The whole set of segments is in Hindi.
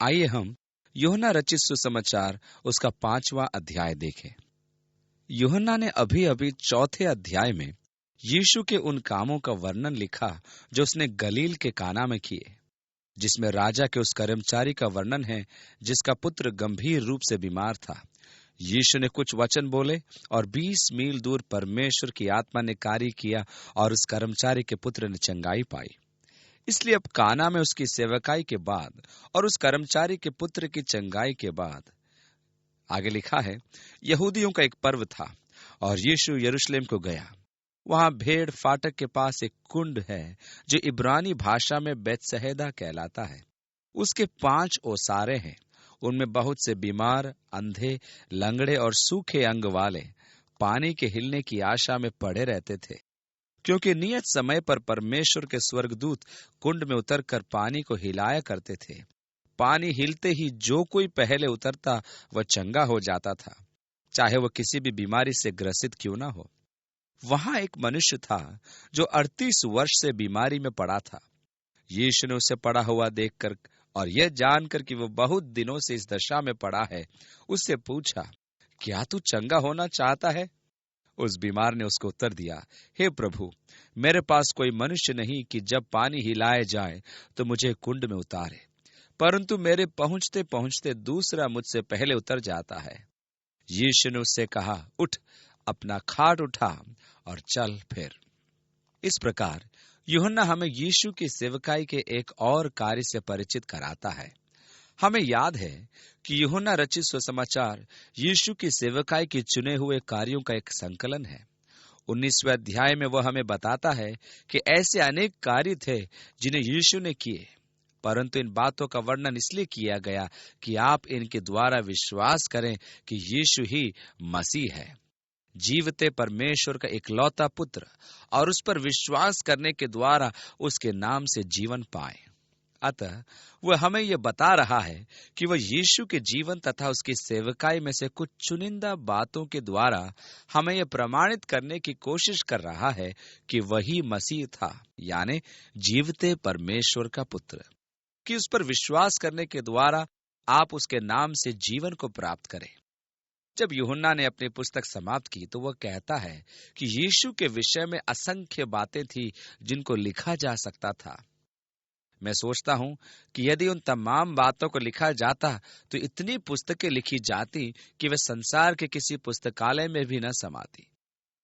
आइए हम यूहन्ना रचित सुसमाचार उसका 5वां अध्याय देखें। यूहन्ना ने अभी अभी 4थे अध्याय में यीशु के उन कामों का वर्णन लिखा जो उसने गलील के काना में किए, जिसमें राजा के उस कर्मचारी का वर्णन है जिसका पुत्र गंभीर रूप से बीमार था। यीशु ने कुछ वचन बोले और 20 मील दूर परमेश्वर की आत्मा ने कार्य किया और उस कर्मचारी के पुत्र ने चंगाई पाई। इसलिए अब काना में उसकी सेवकाई के बाद और उस कर्मचारी के पुत्र की चंगाई के बाद आगे लिखा है, यहूदियों का एक पर्व था और यीशु यरूशलेम को गया। वहां भेड़ फाटक के पास एक कुंड है जो इब्रानी भाषा में बेतसहेदा कहलाता है। उसके 5 ओसारे हैं। उनमें बहुत से बीमार, अंधे, लंगड़े और सूखे अंग वाले पानी के हिलने की आशा में पड़े रहते थे, क्योंकि नियत समय पर परमेश्वर के स्वर्गदूत कुंड में उतरकर पानी को हिलाया करते थे। पानी हिलते ही जो कोई पहले उतरता वह चंगा हो जाता था, चाहे वह किसी भी बीमारी से ग्रसित क्यों ना हो। वहां एक मनुष्य था जो 38 वर्ष से बीमारी में पड़ा था। यीशु ने उसे पड़ा हुआ देखकर और यह जानकर कि वह बहुत दिनों से इस दशा में पड़ा है, उससे पूछा, क्या तू चंगा होना चाहता है? उस बीमार ने उसको उत्तर दिया, हे प्रभु, मेरे पास कोई मनुष्य नहीं कि जब पानी हिलाए जाए तो मुझे कुंड में उतारे, परंतु मेरे पहुंचते पहुंचते दूसरा मुझसे पहले उतर जाता है। यीशु ने उससे कहा, उठ, अपना खाट उठा और चल फिर। इस प्रकार यूहन्ना हमें यीशु की सेवकाई के एक और कार्य से परिचित कराता है। हमें याद है कि यूहन्ना रचित सुसमाचार यीशु की सेवकाई के चुने हुए कार्यों का एक संकलन है। 19वें अध्याय में वह हमें बताता है कि ऐसे अनेक कार्य थे जिन्हें यीशु ने किए, परंतु इन बातों का वर्णन इसलिए किया गया कि आप इनके द्वारा विश्वास करें कि यीशु ही मसीह है, जीवते परमेश्वर का इकलौता पुत्र, और उस पर विश्वास करने के द्वारा उसके नाम से जीवन पाए। अतः वह हमें यह बता रहा है कि वह यीशु के जीवन तथा उसकी सेवकाई में से कुछ चुनिंदा बातों के द्वारा हमें यह प्रमाणित करने की कोशिश कर रहा है कि वही मसीह था, यानी जीवते परमेश्वर का पुत्र, कि उस पर विश्वास करने के द्वारा आप उसके नाम से जीवन को प्राप्त करें। जब यूहन्ना ने अपनी पुस्तक समाप्त की तो वह कहता है कि यीशु के विषय में असंख्य बातें थी जिनको लिखा जा सकता था। मैं सोचता हूं कि यदि उन तमाम बातों को लिखा जाता तो इतनी पुस्तकें लिखी जाती कि वे संसार के किसी पुस्तकालय में भी न समाती।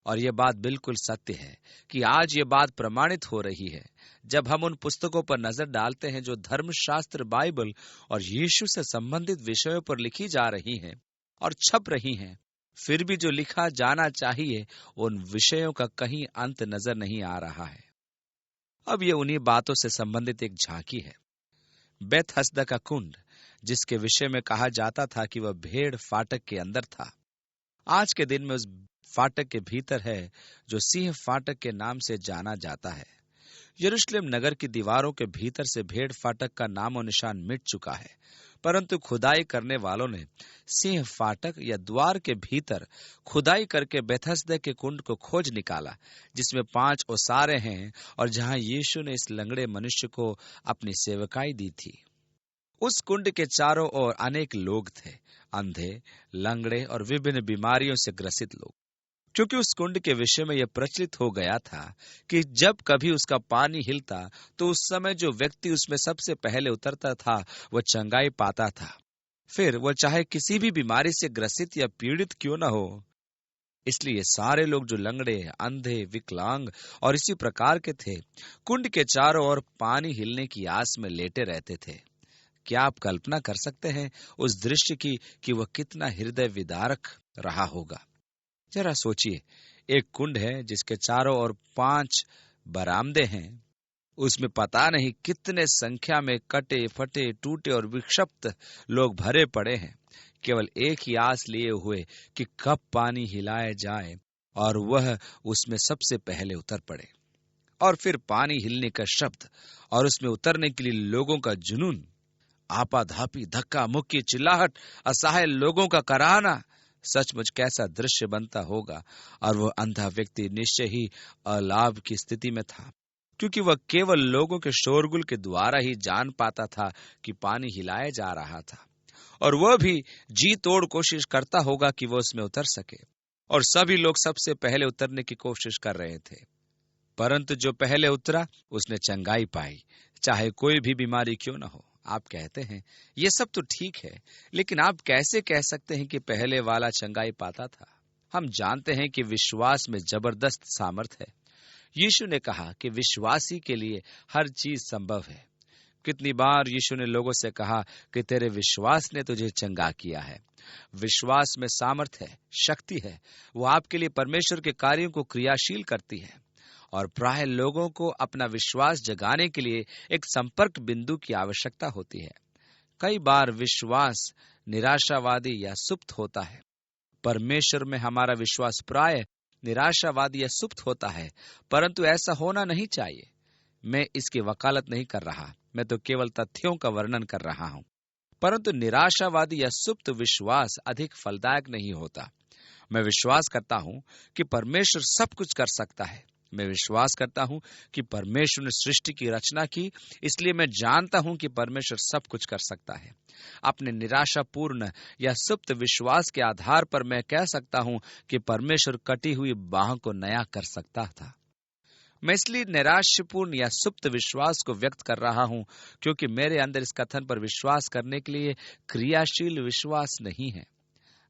और यह बात बिल्कुल सत्य है कि आज ये बात प्रमाणित हो रही है जब हम उन पुस्तकों पर नजर डालते हैं जो धर्मशास्त्र, बाइबल और यीशु से संबंधित विषयों पर लिखी जा रही हैं और छप रही हैं। फिर भी जो लिखा जाना चाहिए उन विषयों का कहीं अंत नजर नहीं आ रहा है। अब ये उन्हीं बातों से संबंधित एक झांकी है। बेतहसदा का कुंड, जिसके विषय में कहा जाता था कि वह भेड़ फाटक के अंदर था, आज के दिन में उस फाटक के भीतर है जो सिंह फाटक के नाम से जाना जाता है। यरूशलेम नगर की दीवारों के भीतर से भेड़ फाटक का नामो निशान मिट चुका है, परंतु खुदाई करने वालों ने सिंह फाटक या द्वार के भीतर खुदाई करके बेतहसदा के कुंड को खोज निकाला, जिसमें 5 ओसारे हैं और जहां यीशु ने इस लंगड़े मनुष्य को अपनी सेवकाई दी थी। उस कुंड के चारों ओर अनेक लोग थे, अंधे, लंगड़े और विभिन्न बीमारियों से ग्रसित लोग, क्योंकि उस कुंड के विषय में यह प्रचलित हो गया था कि जब कभी उसका पानी हिलता तो उस समय जो व्यक्ति उसमें सबसे पहले उतरता था वह चंगाई पाता था, फिर वह चाहे किसी भी बीमारी से ग्रसित या पीड़ित क्यों न हो। इसलिए सारे लोग जो लंगड़े, अंधे, विकलांग और इसी प्रकार के थे, कुंड के चारों ओर पानी हिलने की आस में लेटे रहते थे। क्या आप कल्पना कर सकते हैं उस दृश्य की कि वह कितना हृदय विदारक रहा होगा? जरा सोचिए, एक कुंड है जिसके चारों ओर 5 बरामदे हैं, उसमें पता नहीं कितने संख्या में कटे फटे, टूटे और विक्षिप्त लोग भरे पड़े हैं, केवल एक ही आस लिए हुए कि कब पानी हिलाया जाए और वह उसमें सबसे पहले उतर पड़े। और फिर पानी हिलने का शब्द और उसमें उतरने के लिए लोगों का जुनून, आपाधापी, धक्का मुक्की, चिल्लाहट, असहाय लोगों का कराहना, सचमुच कैसा दृश्य बनता होगा। और वह अंधा व्यक्ति निश्चय ही अलाभ की स्थिति में था, क्योंकि वह केवल लोगों के शोरगुल के द्वारा ही जान पाता था कि पानी हिलाया जा रहा था, और वह भी जी तोड़ कोशिश करता होगा कि वह उसमें उतर सके। और सभी लोग सबसे पहले उतरने की कोशिश कर रहे थे, परंतु जो पहले उतरा उसने चंगाई पाई, चाहे कोई भी बीमारी क्यों न हो। आप कहते हैं ये सब तो ठीक है, लेकिन आप कैसे कह सकते हैं कि पहले वाला चंगाई पाता था? हम जानते हैं कि विश्वास में जबरदस्त सामर्थ है। यीशु ने कहा कि विश्वासी के लिए हर चीज संभव है। कितनी बार यीशु ने लोगों से कहा कि तेरे विश्वास ने तुझे चंगा किया है। विश्वास में सामर्थ है, शक्ति है। वो आपके लिए परमेश्वर के कार्यों को क्रियाशील करती है। और प्राय लोगों को अपना विश्वास जगाने के लिए एक संपर्क बिंदु की आवश्यकता होती है। कई बार विश्वास निराशावादी या सुप्त होता है। परमेश्वर में हमारा विश्वास प्राय निराशावादी या सुप्त होता है, परंतु ऐसा होना नहीं चाहिए। मैं इसकी वकालत नहीं कर रहा, मैं तो केवल तथ्यों का वर्णन कर रहा हूं। परंतु निराशावादी या सुप्त विश्वास अधिक फलदायक नहीं होता। मैं विश्वास करता हूं कि परमेश्वर सब कुछ कर सकता है। मैं विश्वास करता हूं कि परमेश्वर ने सृष्टि की रचना की, इसलिए मैं जानता हूं कि परमेश्वर सब कुछ कर सकता है। अपने निराशापूर्ण या सुप्त विश्वास के आधार पर मैं कह सकता हूं कि परमेश्वर कटी हुई बाह को नया कर सकता था। मैं इसलिए निराशापूर्ण या सुप्त विश्वास को व्यक्त कर रहा हूं, क्योंकि मेरे अंदर इस कथन पर विश्वास करने के लिए क्रियाशील विश्वास नहीं है।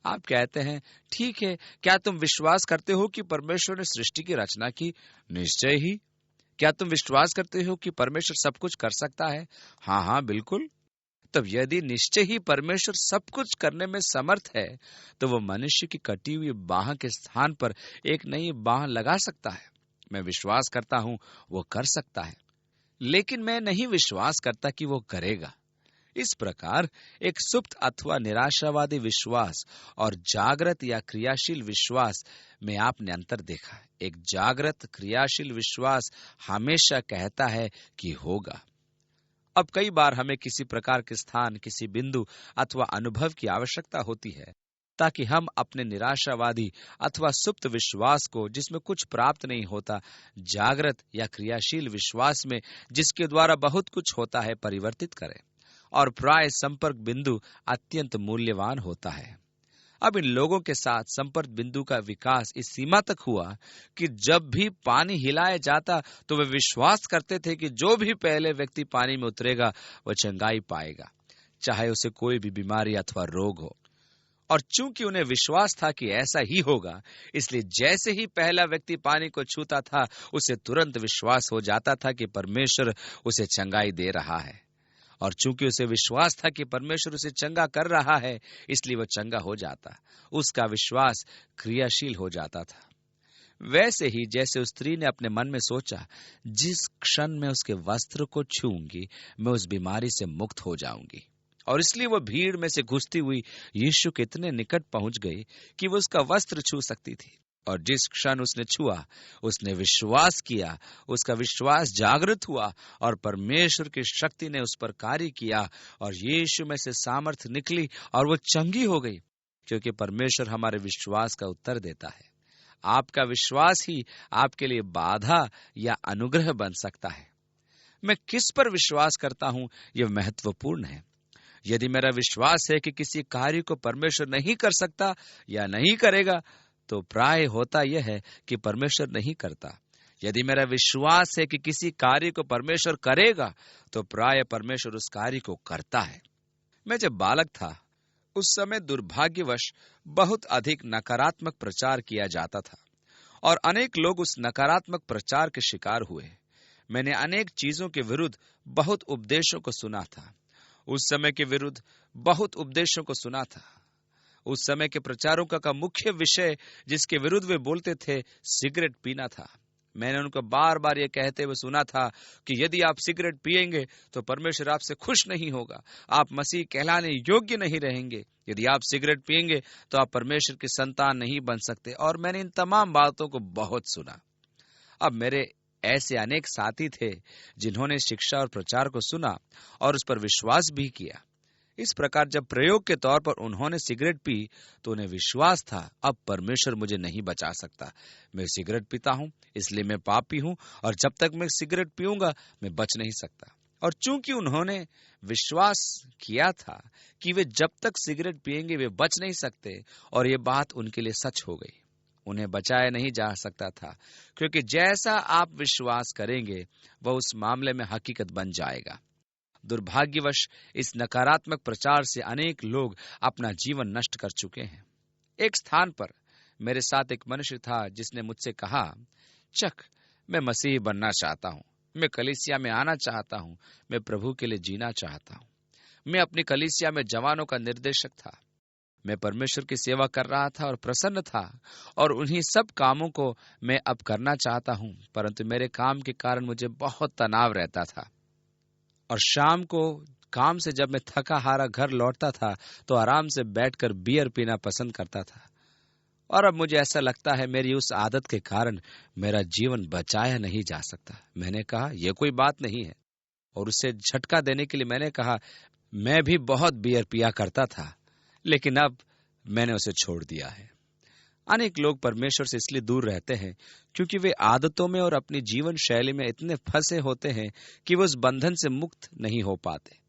आप कहते हैं, ठीक है, क्या तुम विश्वास करते हो कि परमेश्वर ने सृष्टि की रचना की? निश्चय ही। क्या तुम विश्वास करते हो कि परमेश्वर सब कुछ कर सकता है? हाँ हाँ, बिल्कुल। तब यदि निश्चय ही परमेश्वर सब कुछ करने में समर्थ है, तो वो मनुष्य की कटी हुई बाह के स्थान पर एक नई बाह लगा सकता है। मैं विश्वास करता हूं वो कर सकता है, लेकिन मैं नहीं विश्वास करता कि वो करेगा। इस प्रकार एक सुप्त अथवा निराशावादी विश्वास और जागृत या क्रियाशील विश्वास में आपने अंतर देखा। एक जागृत क्रियाशील विश्वास हमेशा कहता है कि होगा। अब कई बार हमें किसी प्रकार के स्थान, किसी बिंदु अथवा अनुभव की आवश्यकता होती है, ताकि हम अपने निराशावादी अथवा सुप्त विश्वास को, जिसमें कुछ प्राप्त नहीं होता, जागृत या क्रियाशील विश्वास में, जिसके द्वारा बहुत कुछ होता है, परिवर्तित करें। और प्राय संपर्क बिंदु अत्यंत मूल्यवान होता है। अब इन लोगों के साथ संपर्क बिंदु का विकास इस सीमा तक हुआ कि जब भी पानी हिलाया जाता तो वे विश्वास करते थे कि जो भी पहले व्यक्ति पानी में उतरेगा वह चंगाई पाएगा, चाहे उसे कोई भी बीमारी अथवा रोग हो। और चूंकि उन्हें विश्वास था कि ऐसा ही होगा, इसलिए जैसे ही पहला व्यक्ति पानी को छूता था, उसे तुरंत विश्वास हो जाता था कि परमेश्वर उसे चंगाई दे रहा है। और चूंकि उसे विश्वास था कि परमेश्वर उसे चंगा कर रहा है, इसलिए वह चंगा हो जाता। उसका विश्वास क्रियाशील हो जाता था। वैसे ही जैसे उस स्त्री ने अपने मन में सोचा, जिस क्षण मैं उसके वस्त्र को छूऊंगी, मैं उस बीमारी से मुक्त हो जाऊंगी। और इसलिए वह भीड़ में से घुसती हुई यीशु के इतने निकट पहुंच गई कि वह उसका वस्त्र छू सकती थी। और जिस क्षण उसने छुआ, उसने विश्वास किया, उसका विश्वास जागृत हुआ और परमेश्वर की शक्ति ने उस पर कार्य किया और यीशु में से सामर्थ निकली और वो चंगी हो गई, क्योंकि परमेश्वर हमारे विश्वास का उत्तर देता है। आपका विश्वास ही आपके लिए बाधा या अनुग्रह बन सकता है। मैं किस पर विश्वास करता हूं, यह महत्वपूर्ण है। यदि मेरा विश्वास है कि किसी कार्य को परमेश्वर नहीं कर सकता या नहीं करेगा, तो प्राय होता यह है कि परमेश्वर नहीं करता। यदि मेरा विश्वास है कि किसी कार्य को परमेश्वर करेगा, तो प्राय परमेश्वर उस कार्य को करता है। मैं जब बालक था, उस समय दुर्भाग्यवश बहुत अधिक नकारात्मक प्रचार किया जाता था और अनेक लोग उस नकारात्मक प्रचार के शिकार हुए। मैंने अनेक चीजों के विरुद्ध बहुत उपदेशों को सुना था। उस समय के विरुद्ध बहुत उपदेशों को सुना था। उस समय के प्रचारकों का मुख्य विषय जिसके विरुद्ध वे बोलते थे, सिगरेट पीना था। मैंने उनको बार बार ये कहते हुए सुना था कि यदि आप सिगरेट पिएंगे तो परमेश्वर आपसे खुश नहीं होगा, आप मसीह कहलाने योग्य नहीं रहेंगे। यदि आप सिगरेट पिएंगे तो आप परमेश्वर की संतान नहीं बन सकते। और मैंने इन तमाम बातों को बहुत सुना। अब मेरे ऐसे अनेक साथी थे जिन्होंने शिक्षा और प्रचार को सुना और उस पर विश्वास भी किया। इस प्रकार जब प्रयोग के तौर पर उन्होंने सिगरेट पी तो उन्हें विश्वास था, अब परमेश्वर मुझे नहीं बचा सकता। मैं सिगरेट पीता हूं, इसलिए मैं पापी हूं, और जब तक मैं सिगरेट पीऊंगा मैं बच नहीं सकता। और चूंकि उन्होंने विश्वास किया था कि वे जब तक सिगरेट पिएंगे वे बच नहीं सकते, और ये बात उनके लिए सच हो गई। उन्हें बचाया नहीं जा सकता था, क्योंकि जैसा आप विश्वास करेंगे वह उस मामले में हकीकत बन जाएगा। दुर्भाग्यवश इस नकारात्मक प्रचार से अनेक लोग अपना जीवन नष्ट कर चुके हैं। एक स्थान पर मेरे साथ एक मनुष्य था जिसने मुझसे कहा, चक, मैं मसीही बनना चाहता हूं, मैं कलीसिया में आना चाहता हूं, मैं प्रभु के लिए जीना चाहता हूं। मैं अपनी कलीसिया में जवानों का निर्देशक था। मैं परमेश्वर की सेवा कर रहा था और प्रसन्न था, और उन्हीं सब कामों को मैं अब करना चाहता हूं, परंतु मेरे काम के कारण मुझे बहुत तनाव रहता था। और शाम को काम से जब मैं थका हारा घर लौटता था तो आराम से बैठकर बियर पीना पसंद करता था। और अब मुझे ऐसा लगता है मेरी उस आदत के कारण मेरा जीवन बचाया नहीं जा सकता। मैंने कहा, यह कोई बात नहीं है, और उसे झटका देने के लिए मैंने कहा, मैं भी बहुत बियर पिया करता था, लेकिन अब मैंने उसे छोड़ दिया है। अनेक लोग परमेश्वर से इसलिए दूर रहते हैं क्योंकि वे आदतों में और अपनी जीवन शैली में इतने फंसे होते हैं कि वे उस बंधन से मुक्त नहीं हो पाते।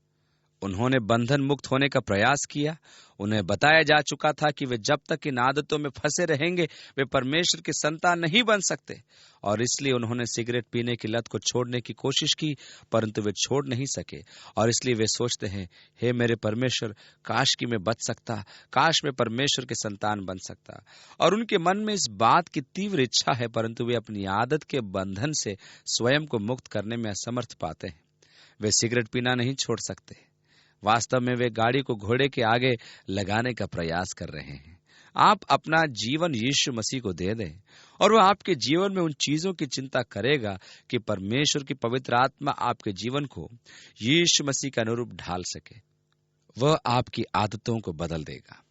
उन्होंने बंधन मुक्त होने का प्रयास किया। उन्हें बताया जा चुका था कि वे जब तक इन आदतों में फंसे रहेंगे वे परमेश्वर की संतान नहीं बन सकते, और इसलिए उन्होंने सिगरेट पीने की लत को छोड़ने की कोशिश की, परंतु वे छोड़ नहीं सके। और इसलिए वे सोचते हैं, हे मेरे परमेश्वर, काश कि मैं बच सकता, काश मैं परमेश्वर के संतान बन सकता। और उनके मन में इस बात की तीव्र इच्छा है, परंतु वे अपनी आदत के बंधन से स्वयं को मुक्त करने में असमर्थ पाते हैं। वे सिगरेट पीना नहीं छोड़ सकते। वास्तव में वे गाड़ी को घोड़े के आगे लगाने का प्रयास कर रहे हैं। आप अपना जीवन यीशु मसीह को दे दें, और वह आपके जीवन में उन चीजों की चिंता करेगा कि परमेश्वर की पवित्र आत्मा आपके जीवन को यीशु मसीह के अनुरूप ढाल सके। वह आपकी आदतों को बदल देगा।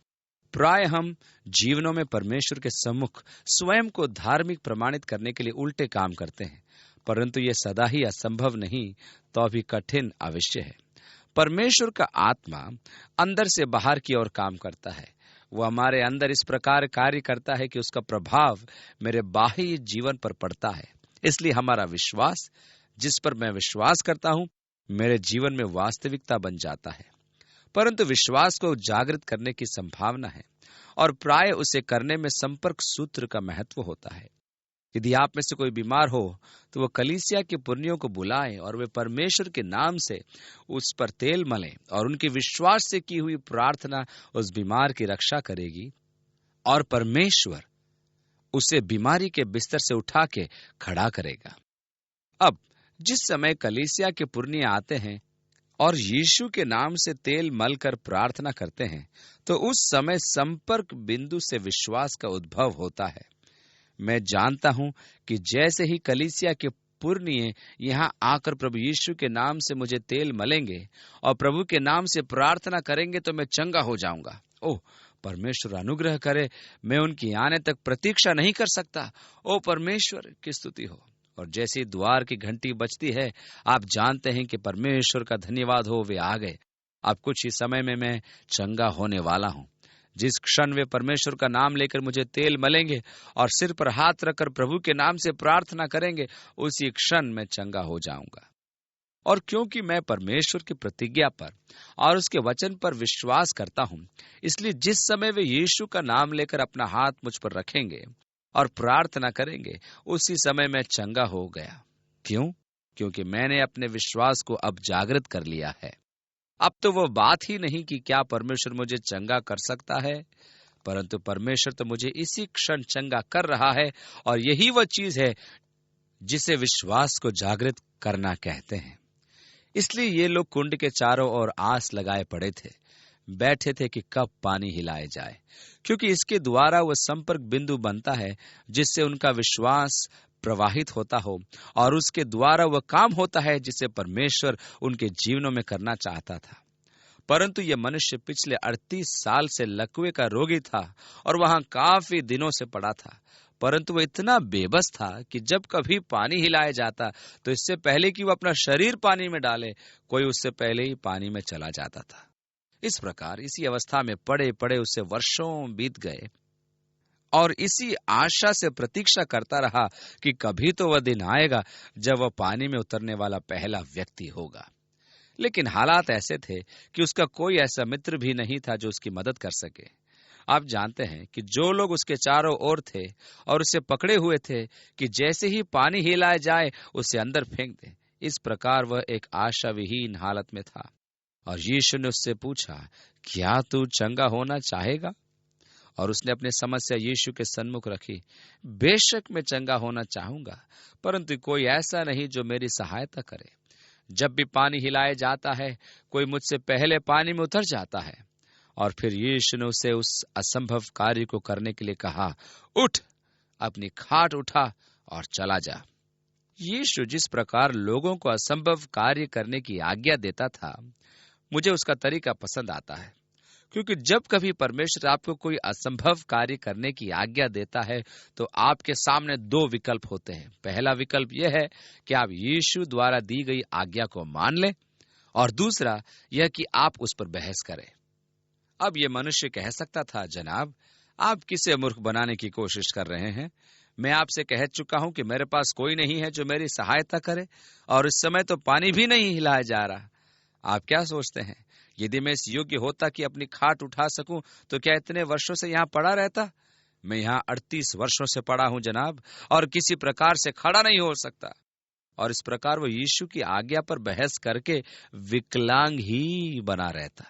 प्राय हम जीवनों में परमेश्वर के सम्मुख स्वयं को धार्मिक प्रमाणित करने के लिए उल्टे काम करते हैं, परंतु यह सदा ही असंभव नहीं तो भी कठिन अवश्य है। परमेश्वर का आत्मा अंदर से बाहर की ओर काम करता है। वो हमारे अंदर इस प्रकार कार्य करता है कि उसका प्रभाव मेरे बाह्य जीवन पर पड़ता है। इसलिए हमारा विश्वास, जिस पर मैं विश्वास करता हूं, मेरे जीवन में वास्तविकता बन जाता है। परंतु विश्वास को जागृत करने की संभावना है, और प्राय उसे करने में संपर्क सूत्र का महत्व होता है। यदि आप में से कोई बीमार हो तो वह कलीसिया के पुर्नियों को बुलाएं और वे परमेश्वर के नाम से उस पर तेल मलें, और उनके विश्वास से की हुई प्रार्थना उस बीमार की रक्षा करेगी, और परमेश्वर उसे बीमारी के बिस्तर से उठा के खड़ा करेगा। अब जिस समय कलीसिया के पुर्निये आते हैं और यीशु के नाम से तेल मलकर प्रार्थना करते हैं, तो उस समय संपर्क बिंदु से विश्वास का उद्भव होता है। मैं जानता हूं कि जैसे ही कलीसिया के पुर्निये यहां आकर प्रभु यीशु के नाम से मुझे तेल मलेंगे और प्रभु के नाम से प्रार्थना करेंगे तो मैं चंगा हो जाऊंगा। ओह, परमेश्वर अनुग्रह करे, मैं उनकी आने तक प्रतीक्षा नहीं कर सकता। ओ परमेश्वर की स्तुति हो। और जैसे द्वार की घंटी बजती है, आप जानते हैं कि परमेश्वर का धन्यवाद हो, वे आ गए। अब कुछ ही समय में मैं चंगा होने वाला हूं। जिस क्षण वे परमेश्वर का नाम लेकर मुझे तेल मलेंगे और सिर पर हाथ रखकर प्रभु के नाम से प्रार्थना करेंगे, उसी क्षण मैं चंगा हो जाऊंगा। और क्योंकि मैं परमेश्वर की प्रतिज्ञा पर और उसके वचन पर विश्वास करता हूं, इसलिए जिस समय वे यीशु का नाम लेकर अपना हाथ मुझ पर रखेंगे और प्रार्थना करेंगे, उसी समय मैं चंगा हो गया। क्यों? क्योंकि मैंने अपने विश्वास को अब जागृत कर लिया है। अब तो वो बात ही नहीं कि क्या परमेश्वर मुझे चंगा कर सकता है, परंतु परमेश्वर तो मुझे इसी क्षण चंगा कर रहा है, और यही वह चीज है जिसे विश्वास को जागृत करना कहते हैं। इसलिए ये लोग कुंड के चारों ओर आस लगाए पड़े थे, बैठे थे कि कब पानी हिलाए जाए, क्योंकि इसके द्वारा वह संपर्क बिंदु बनता है जिससे उनका विश्वास प्रवाहित होता हो, और उसके द्वारा वह काम होता है जिसे परमेश्वर उनके जीवनों में करना चाहता था। परंतु यह मनुष्य पिछले 38 साल से लकवे का रोगी था और वहां काफी दिनों से पड़ा था, परंतु वह इतना बेबस था कि जब कभी पानी हिलाया जाता तो इससे पहले कि वह अपना शरीर पानी में डाले, कोई उससे पहले ही पानी में चला जाता था। इस प्रकार इसी अवस्था में पड़े पड़े उससे वर्षों बीत गए और इसी आशा से प्रतीक्षा करता रहा कि कभी तो वह दिन आएगा जब वह पानी में उतरने वाला पहला व्यक्ति होगा। लेकिन हालात ऐसे थे कि उसका कोई ऐसा मित्र भी नहीं था जो उसकी मदद कर सके। आप जानते हैं कि जो लोग उसके चारों ओर थे और उसे पकड़े हुए थे कि जैसे ही पानी हिलाया जाए उसे अंदर फेंक दे, इस प्रकार वह एक आशा विहीन हालत में था। और यीशु ने उससे पूछा, क्या तू चंगा होना चाहेगा? और उसने अपनी समस्या यीशु के सन्मुख रखी। बेशक मैं चंगा होना चाहूंगा, परंतु कोई ऐसा नहीं जो मेरी सहायता करे। जब भी पानी हिलाया जाता है, कोई मुझसे पहले पानी में उतर जाता है। और फिर यीशु ने उसे उस असंभव कार्य को करने के लिए कहा, उठ, अपनी खाट उठा और चला जा। यीशु जिस प्रकार लोगों को असंभव कार्य करने की आज्ञा देता था, मुझे उसका तरीका पसंद आता है। क्योंकि जब कभी परमेश्वर आपको कोई असंभव कार्य करने की आज्ञा देता है तो आपके सामने दो विकल्प होते हैं। पहला विकल्प यह है कि आप यीशु द्वारा दी गई आज्ञा को मान लें, और दूसरा यह कि आप उस पर बहस करें। अब यह मनुष्य कह सकता था, जनाब, आप किसे मूर्ख बनाने की कोशिश कर रहे हैं? मैं आपसे कह चुका हूं कि मेरे पास कोई नहीं है जो मेरी सहायता करे, और इस समय तो पानी भी नहीं हिलाया जा रहा। आप क्या सोचते हैं, यदि मैं इस योग्य होता कि अपनी खाट उठा सकूं तो क्या इतने वर्षों से यहाँ पड़ा रहता? मैं यहाँ 38 वर्षों से पड़ा हूं जनाब, और किसी प्रकार से खड़ा नहीं हो सकता। और इस प्रकार वो यीशु की आज्ञा पर बहस करके विकलांग ही बना रहता।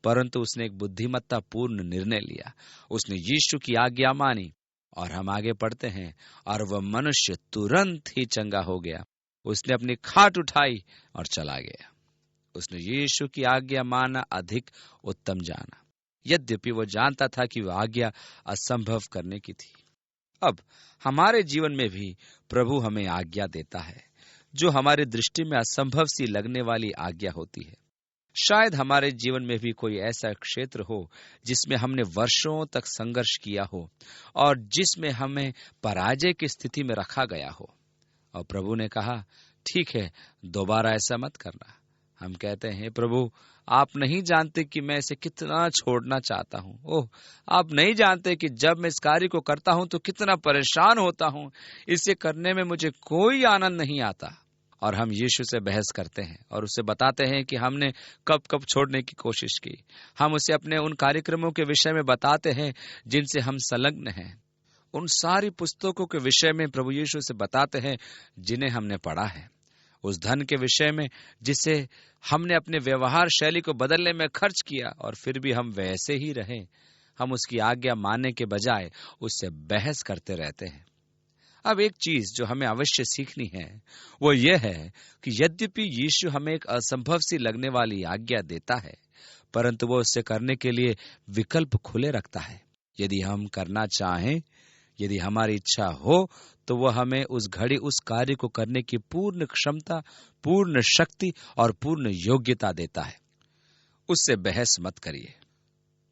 परंतु उसने एक बुद्धिमत्ता पूर्ण निर्णय लिया। उसने यीशु की आज्ञा मानी। और हम आगे पढ़ते हैं, और वह मनुष्य तुरंत ही चंगा हो गया। उसने अपनी खाट उठाई और चला गया। उसने यीशु की आज्ञा माना अधिक उत्तम जाना, यद्यपि वो जानता था कि वह आज्ञा असंभव करने की थी। अब हमारे जीवन में भी प्रभु हमें आज्ञा देता है, जो हमारी दृष्टि में असंभव सी लगने वाली आज्ञा होती है। शायद हमारे जीवन में भी कोई ऐसा क्षेत्र हो जिसमें हमने वर्षों तक संघर्ष किया हो और जिसमें हमें पराजय की स्थिति में रखा गया हो, और प्रभु ने कहा, ठीक है, दोबारा ऐसा मत करना। हम कहते हैं, प्रभु, आप नहीं जानते कि मैं इसे कितना छोड़ना चाहता हूँ। ओह, आप नहीं जानते कि जब मैं इस कार्य को करता हूँ तो कितना परेशान होता हूँ। इसे करने में मुझे कोई आनंद नहीं आता। और हम यीशु से बहस करते हैं और उसे बताते हैं कि हमने कब कब छोड़ने की कोशिश की। हम उसे अपने उन कार्यक्रमों के विषय में बताते हैं जिनसे हम संलग्न हैं। उन सारी पुस्तकों के विषय में प्रभु यीशु से बताते हैं जिन्हें हमने पढ़ा है। उस धन के विषय में जिसे हमने अपने व्यवहार शैली को बदलने में खर्च किया, और फिर भी हम वैसे ही रहे। हम उसकी आज्ञा मानने के बजाय उससे बहस करते रहते हैं। अब एक चीज जो हमें अवश्य सीखनी है वो यह है कि यद्यपि यीशु हमें एक असंभव सी लगने वाली आज्ञा देता है, परंतु वो उससे करने के लिए विकल्प खुले रखता है। यदि हम करना चाहें, यदि हमारी इच्छा हो, तो वह हमें उस घड़ी उस कार्य को करने की पूर्ण क्षमता, पूर्ण शक्ति और पूर्ण योग्यता देता है। उससे बहस मत करिए,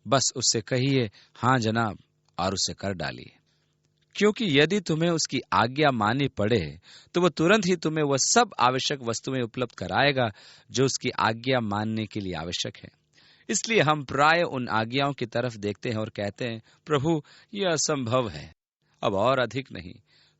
बस उससे कहिए, हाँ जनाब, और उसे कर डालिए। क्योंकि यदि तुम्हें उसकी आज्ञा माननी पड़े तो वह तुरंत ही तुम्हें वह सब आवश्यक वस्तुएं उपलब्ध कराएगा जो उसकी आज्ञा मानने के लिए आवश्यक है। इसलिए हम प्राय उन आज्ञाओं की तरफ देखते हैं और कहते हैं, प्रभु, यह असंभव है, अब और अधिक नहीं,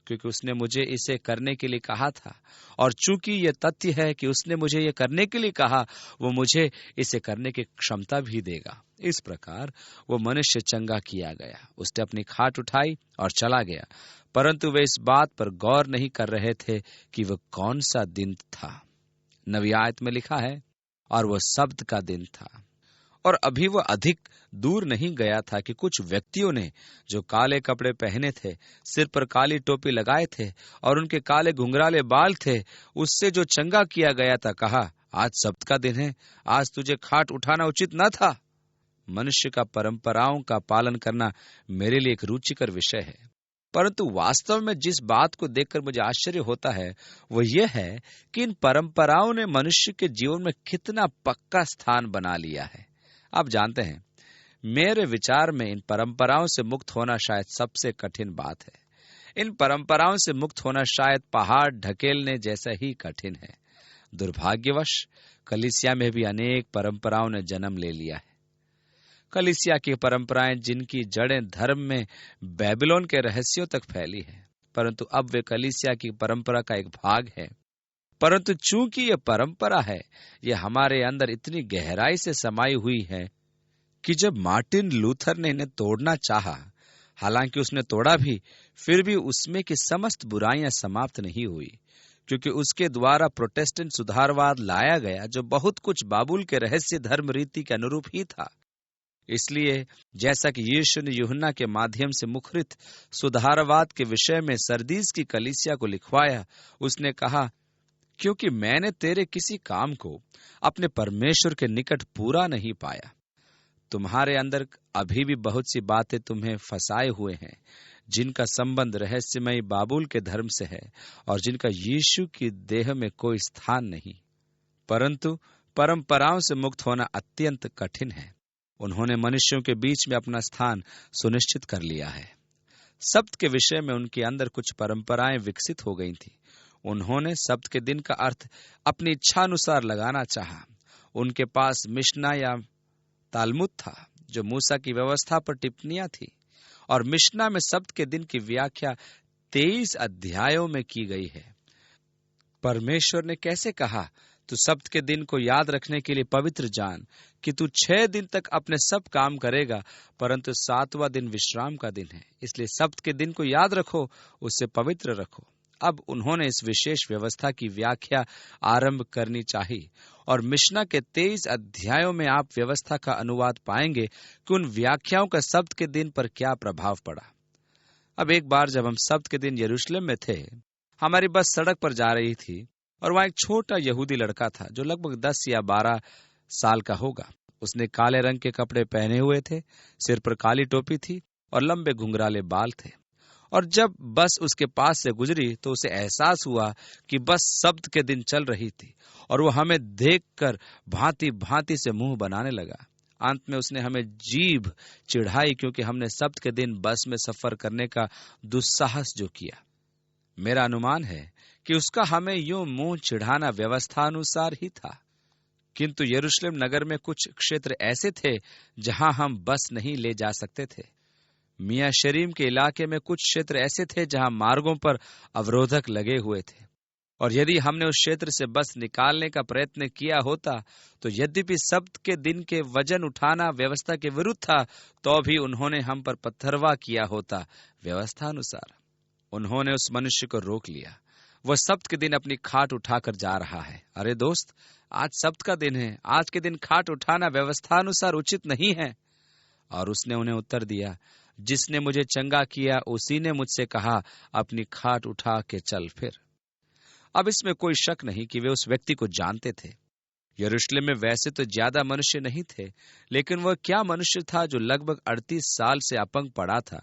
क्योंकि उसने मुझे इसे करने के लिए कहा था, और चूंकि यह तथ्य है कि उसने मुझे यह करने के लिए कहा, वो मुझे इसे करने की क्षमता भी देगा। इस प्रकार वो मनुष्य चंगा किया गया। उसने अपनी खाट उठाई और चला गया, परंतु वे इस बात पर गौर नहीं कर रहे थे कि वह कौन सा दिन था। नवी आयत में लिखा है, और वह सब्त का दिन था। और अभी वह अधिक दूर नहीं गया था कि कुछ व्यक्तियों ने, जो काले कपड़े पहने थे, सिर पर काली टोपी लगाए थे और उनके काले घुंघराले बाल थे, उससे जो चंगा किया गया था, कहा, आज सब्त का दिन है, आज तुझे खाट उठाना उचित न था। मनुष्य का परंपराओं का पालन करना मेरे लिए एक रुचिकर विषय है, परंतु वास्तव में जिस बात को देखकर मुझे आश्चर्य होता है वो यह है कि इन परंपराओं ने मनुष्य के जीवन में कितना पक्का स्थान बना लिया है। आप जानते हैं, मेरे विचार में इन परंपराओं से मुक्त होना शायद सबसे कठिन बात है। इन परंपराओं से मुक्त होना शायद पहाड़ ढकेलने जैसा ही कठिन है। दुर्भाग्यवश कलीसिया में भी अनेक परंपराओं ने जन्म ले लिया है। कलीसिया की परंपराएं जिनकी जड़ें धर्म में बेबीलोन के रहस्यों तक फैली है, परंतु अब वे कलीसिया की परंपरा का एक भाग है। परंतु चूंकि यह परंपरा है, यह हमारे अंदर इतनी गहराई से समाई हुई है कि जब मार्टिन लूथर ने इन्हें तोड़ना चाहा, हालांकि उसने तोड़ा भी, फिर भी उसमें की समस्त बुराइयां समाप्त नहीं हुई, क्योंकि उसके द्वारा प्रोटेस्टेंट सुधारवाद लाया गया, जो बहुत कुछ बाबुल के रहस्य धर्म रीति के अनुरूप ही था। इसलिए जैसा कि यीशु ने यूहन्ना के माध्यम से मुखरित सुधारवाद के विषय में सरदीस की कलीसिया को लिखवाया, उसने कहा, क्योंकि मैंने तेरे किसी काम को अपने परमेश्वर के निकट पूरा नहीं पाया। तुम्हारे अंदर अभी भी बहुत सी बातें तुम्हें फंसाए हुए हैं, जिनका संबंध रहस्यमयी बाबुल के धर्म से है और जिनका यीशु की देह में कोई स्थान नहीं। परंतु परंपराओं से मुक्त होना अत्यंत कठिन है। उन्होंने मनुष्यों के बीच में अपना स्थान सुनिश्चित कर लिया है। सब्त के विषय में उनके अंदर कुछ परंपराएं विकसित हो गई थी। उन्होंने सब्त के दिन का अर्थ अपनी इच्छानुसार लगाना चाहा। उनके पास मिशना या तालमुद था, जो मूसा की व्यवस्था पर टिप्पणियां थी, और मिशना में सब्त के दिन की व्याख्या 23 अध्यायों में की गई है। परमेश्वर ने कैसे कहा, तू सब्त के दिन को याद रखने के लिए पवित्र जान, कि तू 6 दिन तक अपने सब काम करेगा, परंतु 7वां दिन विश्राम का दिन है, इसलिए सब्त के दिन को याद रखो, उससे पवित्र रखो। अब उन्होंने इस विशेष व्यवस्था की व्याख्या आरंभ करनी चाहिए, और मिशना के 23 अध्यायों में आप व्यवस्था का अनुवाद पाएंगे कि उन व्याख्याओं का सब्त के दिन पर क्या प्रभाव पड़ा। अब एक बार जब हम सब्त के दिन यरूशलेम में थे, हमारी बस सड़क पर जा रही थी, और वहां एक छोटा यहूदी लड़का था जो लगभग 10 या 12 साल का होगा। उसने काले रंग के कपड़े पहने हुए थे, सिर पर काली टोपी थी और लंबे घुंघराले बाल थे। और जब बस उसके पास से गुजरी तो उसे एहसास हुआ कि बस सब्त के दिन चल रही थी, और वो हमें देखकर भांति भांति से मुंह बनाने लगा। अंत में उसने हमें जीभ चिढ़ाई, क्योंकि हमने सब्त के दिन बस में सफर करने का दुस्साहस जो किया। मेरा अनुमान है कि उसका हमें यूं मुंह चिढ़ाना व्यवस्थानुसार ही था। किंतु यरूशलेम नगर में कुछ क्षेत्र ऐसे थे जहां हम बस नहीं ले जा सकते थे। मियां शरीम के इलाके में कुछ क्षेत्र ऐसे थे जहां मार्गों पर अवरोधक लगे हुए थे, और यदि हमने उस क्षेत्र से बस निकालने का प्रयत्न किया होता, तो यद्यपि सब्त के दिन के वजन उठाना व्यवस्था के विरुद्ध था, तो भी उन्होंने हम पर पत्थरवा किया होता व्यवस्था अनुसार। उन्होंने उस मनुष्य को रोक लिया। वह सब्त के दिन अपनी खाट उठाकर जा रहा है। अरे दोस्त, आज सब्त का दिन है, आज के दिन खाट उठाना व्यवस्थानुसार उचित नहीं है। और उसने उन्हें उत्तर दिया, जिसने मुझे चंगा किया उसी ने मुझसे कहा, अपनी खाट उठा के चल फिर। अब इसमें कोई शक नहीं कि वे उस व्यक्ति को जानते थे। यरूशलेम में वैसे तो ज्यादा मनुष्य नहीं थे, लेकिन वह क्या मनुष्य था जो लगभग 38 साल से अपंग पड़ा था,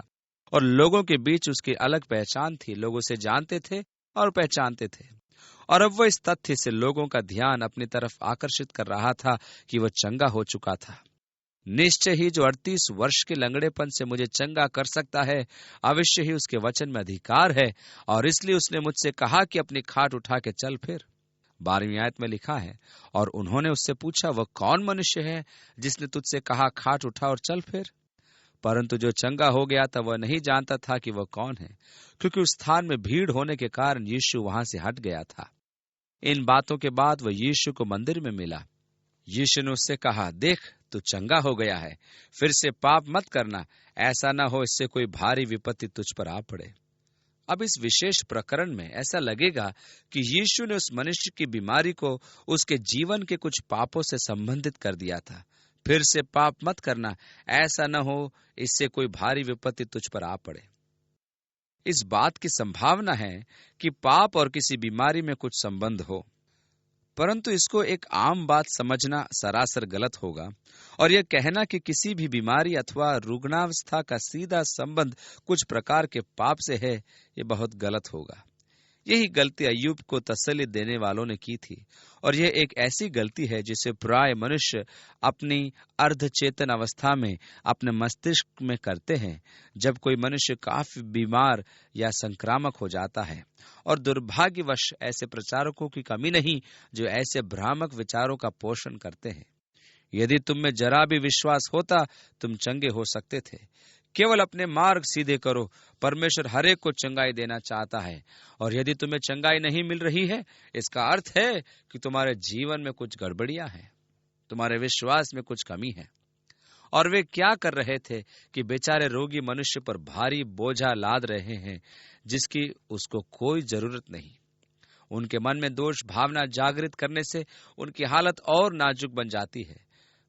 और लोगों के बीच उसकी अलग पहचान थी। लोग उसे जानते थे और पहचानते थे, और अब वह इस तथ्य से लोगों का ध्यान अपनी तरफ आकर्षित कर रहा था कि वह चंगा हो चुका था। निश्चय ही जो 38 वर्ष के लंगड़ेपन से मुझे चंगा कर सकता है, अवश्य ही उसके वचन में अधिकार है, और इसलिए उसने मुझसे कहा कि अपनी खाट उठा के चल फिर। 12वीं आयत में लिखा है, और उन्होंने उससे पूछा, वह कौन मनुष्य है जिसने तुझसे कहा, खाट उठा और चल फिर? परंतु जो चंगा हो गया था वह नहीं जानता था कि वह कौन है, क्योंकि उस स्थान में भीड़ होने के कारण यीशु वहां से हट गया था। इन बातों के बाद वह यीशु को मंदिर में मिला। यीशु ने उससे कहा, देख, तू चंगा हो गया है, फिर से पाप मत करना, ऐसा न हो इससे कोई भारी विपत्ति तुझ पर आ पड़े। अब इस विशेष प्रकरण में ऐसा लगेगा कि यीशु ने उस मनुष्य की बीमारी को उसके जीवन के कुछ पापों से संबंधित कर दिया था। फिर से पाप मत करना, ऐसा न हो इससे कोई भारी विपत्ति तुझ पर आ पड़े। इस बात की संभावना है कि पाप और किसी बीमारी में कुछ संबंध हो, परंतु इसको एक आम बात समझना सरासर गलत होगा, और यह कहना कि किसी भी बीमारी अथवा रुग्णावस्था का सीधा संबंध कुछ प्रकार के पाप से है, ये बहुत गलत होगा। यही गलती अय्यूब को तसल्ली देने वालों ने की थी, और यह एक ऐसी गलती है जिसे प्राय मनुष्य अपनी अर्धचेतन अवस्था में अपने मस्तिष्क में करते हैं, जब कोई मनुष्य काफी बीमार या संक्रामक हो जाता है। और दुर्भाग्यवश ऐसे प्रचारकों की कमी नहीं जो ऐसे भ्रामक विचारों का पोषण करते हैं। यदि तुम में जरा भी विश्वास होता, तुम चंगे हो सकते थे। केवल अपने मार्ग सीधे करो। परमेश्वर हरेक को चंगाई देना चाहता है, और यदि तुम्हें चंगाई नहीं मिल रही है, इसका अर्थ है कि तुम्हारे जीवन में कुछ गड़बड़ियां हैं, तुम्हारे विश्वास में कुछ कमी है। और वे क्या कर रहे थे कि बेचारे रोगी मनुष्य पर भारी बोझा लाद रहे हैं, जिसकी उसको कोई जरूरत नहीं। उनके मन में दोष भावना जागृत करने से उनकी हालत और नाजुक बन जाती है।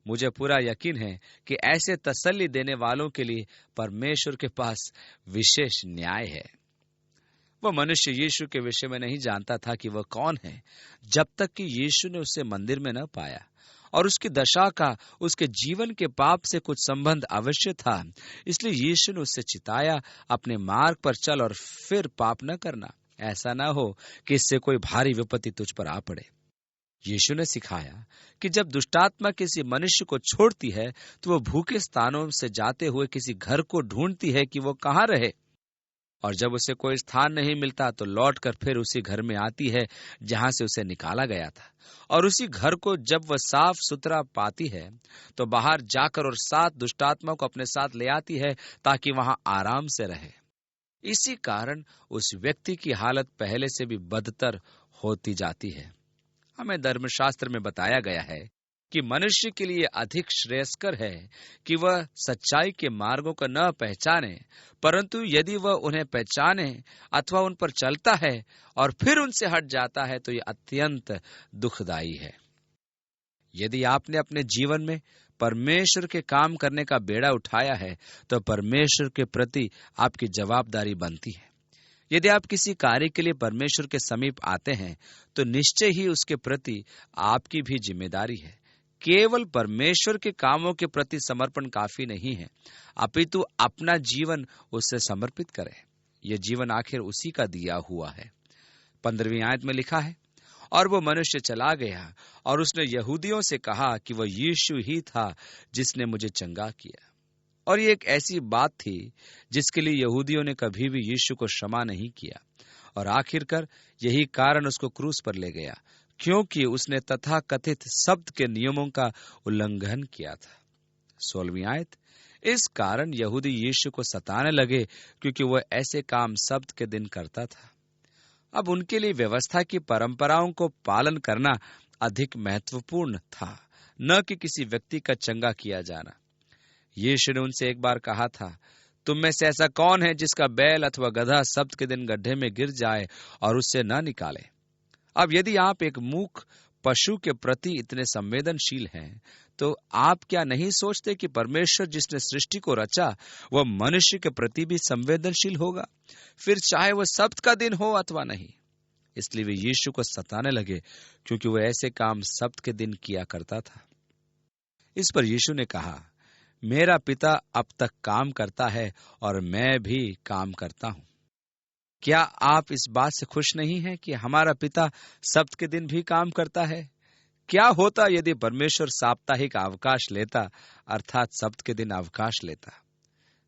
मुझे पूरा यकीन है कि ऐसे तसल्ली देने वालों के लिए परमेश्वर के पास विशेष न्याय है। वह मनुष्य यीशु के विषय में नहीं जानता था कि वह कौन है, जब तक कि यीशु ने उसे मंदिर में न पाया, और उसकी दशा का उसके जीवन के पाप से कुछ संबंध अवश्य था। इसलिए यीशु ने उससे चिताया, अपने मार्ग पर चल और फिर पाप न करना, ऐसा न हो कि इससे कोई भारी विपत्ति तुझ पर आ पड़े। यीशु ने सिखाया कि जब दुष्टात्मा किसी मनुष्य को छोड़ती है, तो वह भूखे स्थानों से जाते हुए किसी घर को ढूंढती है कि वो कहाँ रहे, और जब उसे कोई स्थान नहीं मिलता तो लौटकर फिर उसी घर में आती है जहां से उसे निकाला गया था। और उसी घर को जब वह साफ सुथरा पाती है, तो बाहर जाकर और 7 दुष्टात्मा को अपने साथ ले आती है, ताकि वहां आराम से रहे। इसी कारण उस व्यक्ति की हालत पहले से भी बदतर होती जाती है। हमें धर्मशास्त्र में बताया गया है कि मनुष्य के लिए अधिक श्रेयस्कर है कि वह सच्चाई के मार्गों को न पहचाने, परंतु यदि वह उन्हें पहचाने अथवा उन पर चलता है और फिर उनसे हट जाता है, तो यह अत्यंत दुखदायी है। यदि आपने अपने जीवन में परमेश्वर के काम करने का बेड़ा उठाया है, तो परमेश्वर के प्रति आपकी जवाबदारी बनती है। यदि आप किसी कार्य के लिए परमेश्वर के समीप आते हैं, तो निश्चय ही उसके प्रति आपकी भी जिम्मेदारी है। केवल परमेश्वर के कामों के प्रति समर्पण काफी नहीं है, अपितु अपना जीवन उससे समर्पित करें। यह जीवन आखिर उसी का दिया हुआ है। 15वीं आयत में लिखा है, और वो मनुष्य चला गया और उसने यहूदियों से कहा कि वह यीशु ही था जिसने मुझे चंगा किया। और ये एक ऐसी बात थी जिसके लिए यहूदियों ने कभी भी यीशु को क्षमा नहीं किया, और आखिरकार यही कारण उसको क्रूस पर ले गया, क्योंकि उसने तथाकथित शब्द के नियमों का उल्लंघन किया था। 16वीं आयत, इस कारण यहूदी यीशु को सताने लगे, क्योंकि वह ऐसे काम शब्द के दिन करता था। अब उनके लिए व्यवस्था की परंपराओं को पालन करना अधिक महत्वपूर्ण था, न कि किसी व्यक्ति का चंगा किया जाना। यीशु ने उनसे एक बार कहा था, तुम में से ऐसा कौन है जिसका बैल अथवा गधा सब्त के दिन गड्ढे में गिर जाए और उससे न निकाले। अब यदि आप एक मूक पशु के प्रति इतने संवेदनशील हैं, तो आप क्या नहीं सोचते कि परमेश्वर जिसने सृष्टि को रचा, वह मनुष्य के प्रति भी संवेदनशील होगा, फिर चाहे वह सब्त का दिन हो अथवा नहीं। इसलिए वे यीशु को सताने लगे, क्योंकि वह ऐसे काम सब्त के दिन किया करता था। इस पर यीशु ने कहा, मेरा पिता अब तक काम करता है और मैं भी काम करता हूं। क्या आप इस बात से खुश नहीं हैं कि हमारा पिता सब्त के दिन भी काम करता है? क्या होता यदि परमेश्वर साप्ताहिक अवकाश लेता, अर्थात सब्त के दिन अवकाश लेता?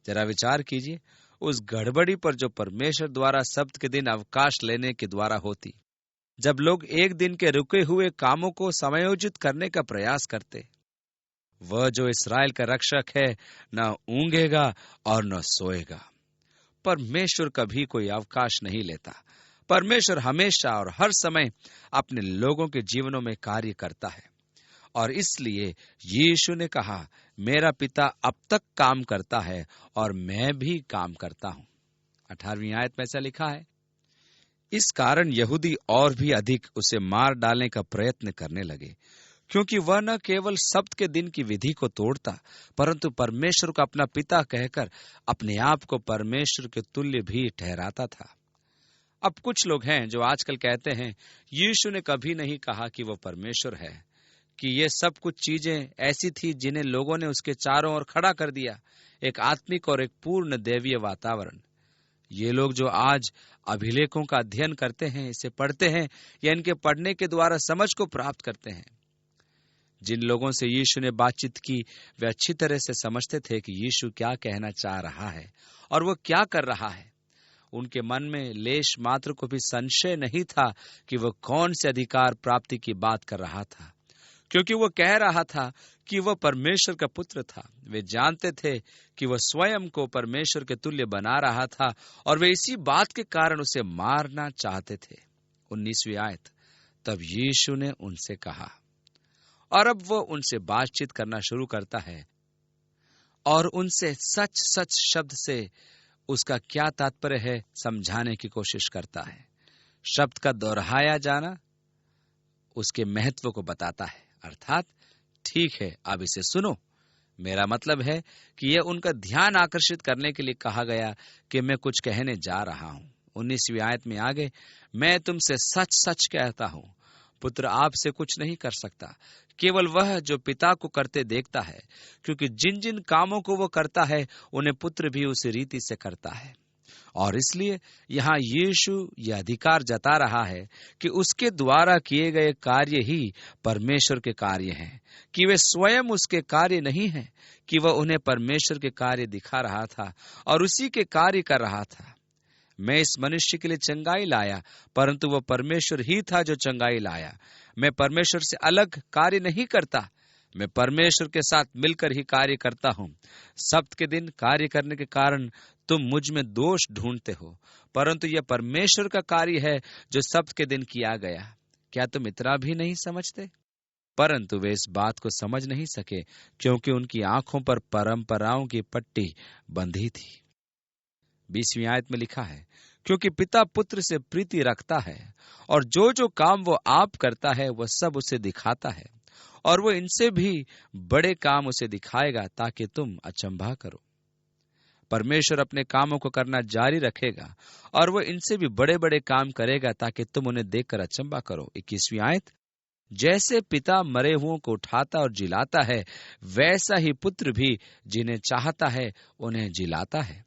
जरा विचार कीजिए उस गड़बड़ी पर जो परमेश्वर द्वारा सब्त के दिन अवकाश लेने के द्वारा होती, जब लोग एक दिन के रुके हुए कामों को समायोजित करने का प्रयास करते। वह जो इस्राएल का रक्षक है, न ऊंघेगा और न सोएगा। परमेश्वर कभी कोई अवकाश नहीं लेता। परमेश्वर हमेशा और हर समय अपने लोगों के जीवनों में कार्य करता है, और इसलिए यीशु ने कहा, मेरा पिता अब तक काम करता है और मैं भी काम करता हूं। 18वीं आयत में ऐसा लिखा है, इस कारण यहूदी और भी अधिक उसे मार डालने का प्रयत्न करने लगे, क्योंकि वह न केवल सब्त के दिन की विधि को तोड़ता, परंतु परमेश्वर को अपना पिता कहकर अपने आप को परमेश्वर के तुल्य भी ठहराता था। अब कुछ लोग हैं जो आजकल कहते हैं, यीशु ने कभी नहीं कहा कि वह परमेश्वर है, कि ये सब कुछ चीजें ऐसी थी जिन्हें लोगों ने उसके चारों ओर खड़ा कर दिया, एक आत्मिक और एक पूर्ण दैवीय वातावरण। ये लोग जो आज अभिलेखों का अध्ययन करते हैं, इसे पढ़ते हैं या इनके पढ़ने के द्वारा समझ को प्राप्त करते हैं। जिन लोगों से यीशु ने बातचीत की, वे अच्छी तरह से समझते थे कि यीशु क्या कहना चाह रहा है और वह क्या कर रहा है। उनके मन में लेश मात्र को भी संशय नहीं था कि वह कौन से अधिकार प्राप्ति की बात कर रहा था, क्योंकि वह कह रहा था कि वह परमेश्वर का पुत्र था। वे जानते थे कि वह स्वयं को परमेश्वर के तुल्य बना रहा था और वे इसी बात के कारण उसे मारना चाहते थे। 19वीं आयत, तब यीशु ने उनसे कहा, और अब वह उनसे बातचीत करना शुरू करता है और उनसे सच सच शब्द से उसका क्या तात्पर्य है समझाने की कोशिश करता है। शब्द का दोहराया जाना उसके महत्व को बताता है, अर्थात ठीक है, अब इसे सुनो। मेरा मतलब है कि यह उनका ध्यान आकर्षित करने के लिए कहा गया कि मैं कुछ कहने जा रहा हूं। 19वीं आयत में आगे, मैं तुमसे सच सच कहता हूं, पुत्र आपसे कुछ नहीं कर सकता, केवल वह जो पिता को करते देखता है, क्योंकि जिन जिन कामों को वो करता है उन्हें पुत्र भी उसी रीति से करता है। और इसलिए यहाँ यीशु यह अधिकार जता रहा है कि उसके द्वारा किए गए कार्य ही परमेश्वर के कार्य हैं, कि वे स्वयं उसके कार्य नहीं हैं, कि वह उन्हें परमेश्वर के कार्य दिखा रहा था और उसी के कार्य कर रहा था। मैं इस मनुष्य के लिए चंगाई लाया, परंतु वह परमेश्वर ही था जो चंगाई लाया। मैं परमेश्वर से अलग कार्य नहीं करता, मैं परमेश्वर के साथ मिलकर ही कार्य करता हूँ। सब्त के दिन कार्य करने के कारण तुम मुझ में दोष ढूंढते हो, परंतु यह परमेश्वर का कार्य है जो सब्त के दिन किया गया। क्या तुम इतना भी नहीं समझते? परंतु वे इस बात को समझ नहीं सके, क्योंकि उनकी आंखों पर परंपराओं की पट्टी बंधी थी। 20वीं आयत में लिखा है, क्योंकि पिता पुत्र से प्रीति रखता है और जो जो काम वो आप करता है वह सब उसे दिखाता है, और वो इनसे भी बड़े काम उसे दिखाएगा ताकि तुम अचंभा करो। परमेश्वर अपने कामों को करना जारी रखेगा और वो इनसे भी बड़े बड़े काम करेगा ताकि तुम उन्हें देखकर अचंभा करो। 21वीं आयत, जैसे पिता मरे हुओं को उठाता और जिलाता है, वैसा ही पुत्र भी जिन्हें चाहता है उन्हें जिलाता है।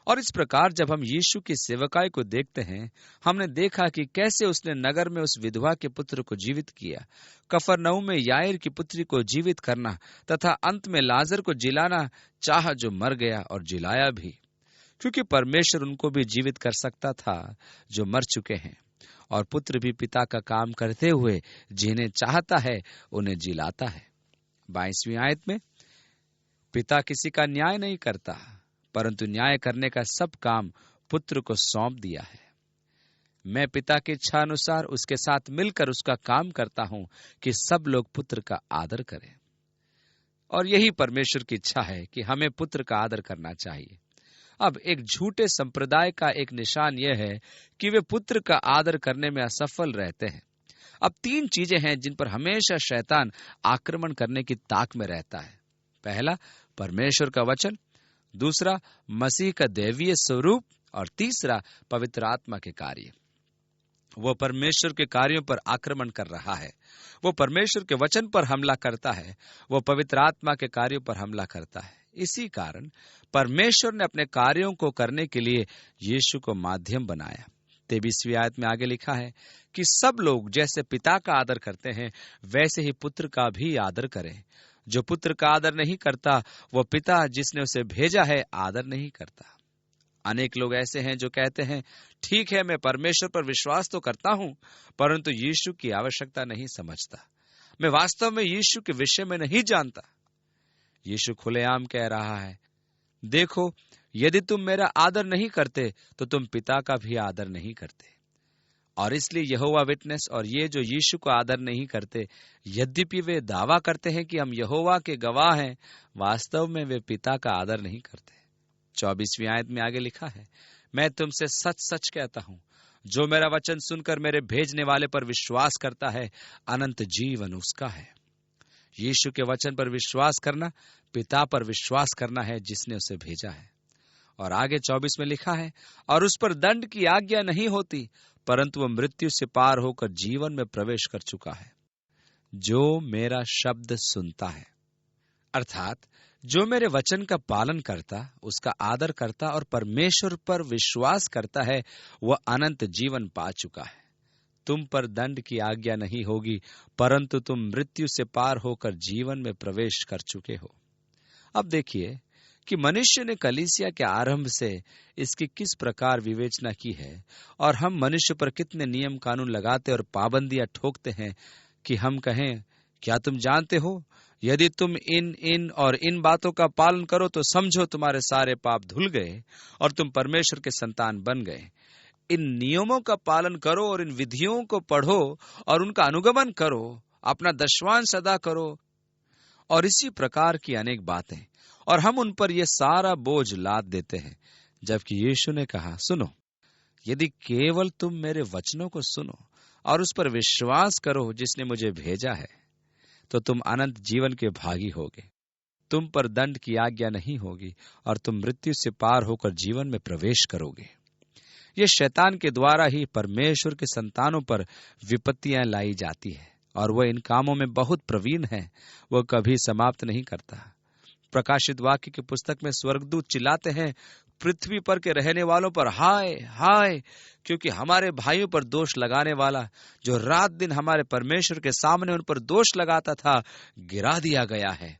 और इस प्रकार जब हम यीशु की सेवकाई को देखते हैं, हमने देखा कि कैसे उसने नगर में उस विधवा के पुत्र को जीवित किया, कफरनहूम में याईर की पुत्री को जीवित करना तथा अंत में लाजर को जिलाना चाहा जो मर गया, और जिलाया भी, क्योंकि परमेश्वर उनको भी जीवित कर सकता था जो मर चुके हैं। और पुत्र भी पिता का काम करते हुए जिन्हें चाहता है उन्हें जिलाता है। 22वीं आयत में, पिता किसी का न्याय नहीं करता, परंतु न्याय करने का सब काम पुत्र को सौंप दिया है। मैं पिता की इच्छा अनुसार उसके साथ मिलकर उसका काम करता हूं कि सब लोग पुत्र का आदर करें। और यही परमेश्वर की इच्छा है कि हमें पुत्र का आदर करना चाहिए। अब एक झूठे संप्रदाय का एक निशान यह है कि वे पुत्र का आदर करने में असफल रहते हैं। अब 3 चीजें हैं जिन पर हमेशा शैतान आक्रमण करने की ताक में रहता है। पहला, परमेश्वर का वचन, दूसरा, मसीह का दैवीय स्वरूप, और तीसरा, पवित्र आत्मा के कार्य। वो परमेश्वर के कार्यों पर आक्रमण कर रहा है, वो परमेश्वर के वचन पर हमला करता है, वो पवित्र आत्मा के कार्यों पर हमला करता है। इसी कारण परमेश्वर ने अपने कार्यों को करने के लिए यीशु को माध्यम बनाया। 23वीं आयत में आगे लिखा है कि सब लोग जैसे पिता का आदर करते हैं वैसे ही पुत्र का भी आदर करें। जो पुत्र का आदर नहीं करता वो पिता जिसने उसे भेजा है आदर नहीं करता। अनेक लोग ऐसे हैं जो कहते हैं, ठीक है, मैं परमेश्वर पर विश्वास तो करता हूं, परंतु यीशु की आवश्यकता नहीं समझता। मैं वास्तव में यीशु के विषय में नहीं जानता। यीशु खुलेआम कह रहा है, देखो, यदि तुम मेरा आदर नहीं करते तो तुम पिता का भी आदर नहीं करते। और इसलिए यहोवा विटनेस और ये जो यीशु को आदर नहीं करते, यद्यपि वे दावा करते हैं कि हम यहोवा के गवाह हैं, वास्तव में वे पिता का आदर नहीं करते। 24वीं आयत में आगे लिखा है, मैं तुमसे सच सच कहता हूं, जो मेरा वचन सुनकर मेरे भेजने वाले पर विश्वास करता है, अनंत जीवन उसका है। यीशु के वचन पर विश्वास करना पिता पर विश्वास करना है जिसने उसे भेजा है। और आगे 24 में लिखा है, और उस पर दंड की आज्ञा नहीं होती, परंतु वह मृत्यु से पार होकर जीवन में प्रवेश कर चुका है। जो मेरा शब्द सुनता है, अर्थात जो मेरे वचन का पालन करता, उसका आदर करता और परमेश्वर पर विश्वास करता है, वह अनंत जीवन पा चुका है। तुम पर दंड की आज्ञा नहीं होगी, परंतु तुम मृत्यु से पार होकर जीवन में प्रवेश कर चुके हो। अब देखिए कि मनुष्य ने कलीसिया के आरंभ से इसकी किस प्रकार विवेचना की है, और हम मनुष्य पर कितने नियम कानून लगाते और पाबंदियां ठोकते हैं कि हम कहें, क्या तुम जानते हो यदि तुम इन और इन बातों का पालन करो तो समझो तुम्हारे सारे पाप धुल गए और तुम परमेश्वर के संतान बन गए। इन नियमों का पालन करो और इन विधियों को पढ़ो और उनका अनुगमन करो, अपना दशवांश अदा करो और इसी प्रकार की अनेक बातें। और हम उन पर यह सारा बोझ लाद देते हैं, जबकि यीशु ने कहा, सुनो, यदि केवल तुम मेरे वचनों को सुनो और उस पर विश्वास करो जिसने मुझे भेजा है, तो तुम अनंत जीवन के भागी होगे। तुम पर दंड की आज्ञा नहीं होगी और तुम मृत्यु से पार होकर जीवन में प्रवेश करोगे। ये शैतान के द्वारा ही परमेश्वर के संतानों पर विपत्तियां लाई जाती है और वह इन कामों में बहुत प्रवीण है। वह कभी समाप्त नहीं करता। प्रकाशित वाक्य की पुस्तक में स्वर्गदूत चिल्लाते हैं, पृथ्वी पर के रहने वालों पर हाय हाय, क्योंकि हमारे भाइयों पर दोष लगाने वाला, जो रात दिन हमारे परमेश्वर के सामने उन पर दोष लगाता था, गिरा दिया गया है।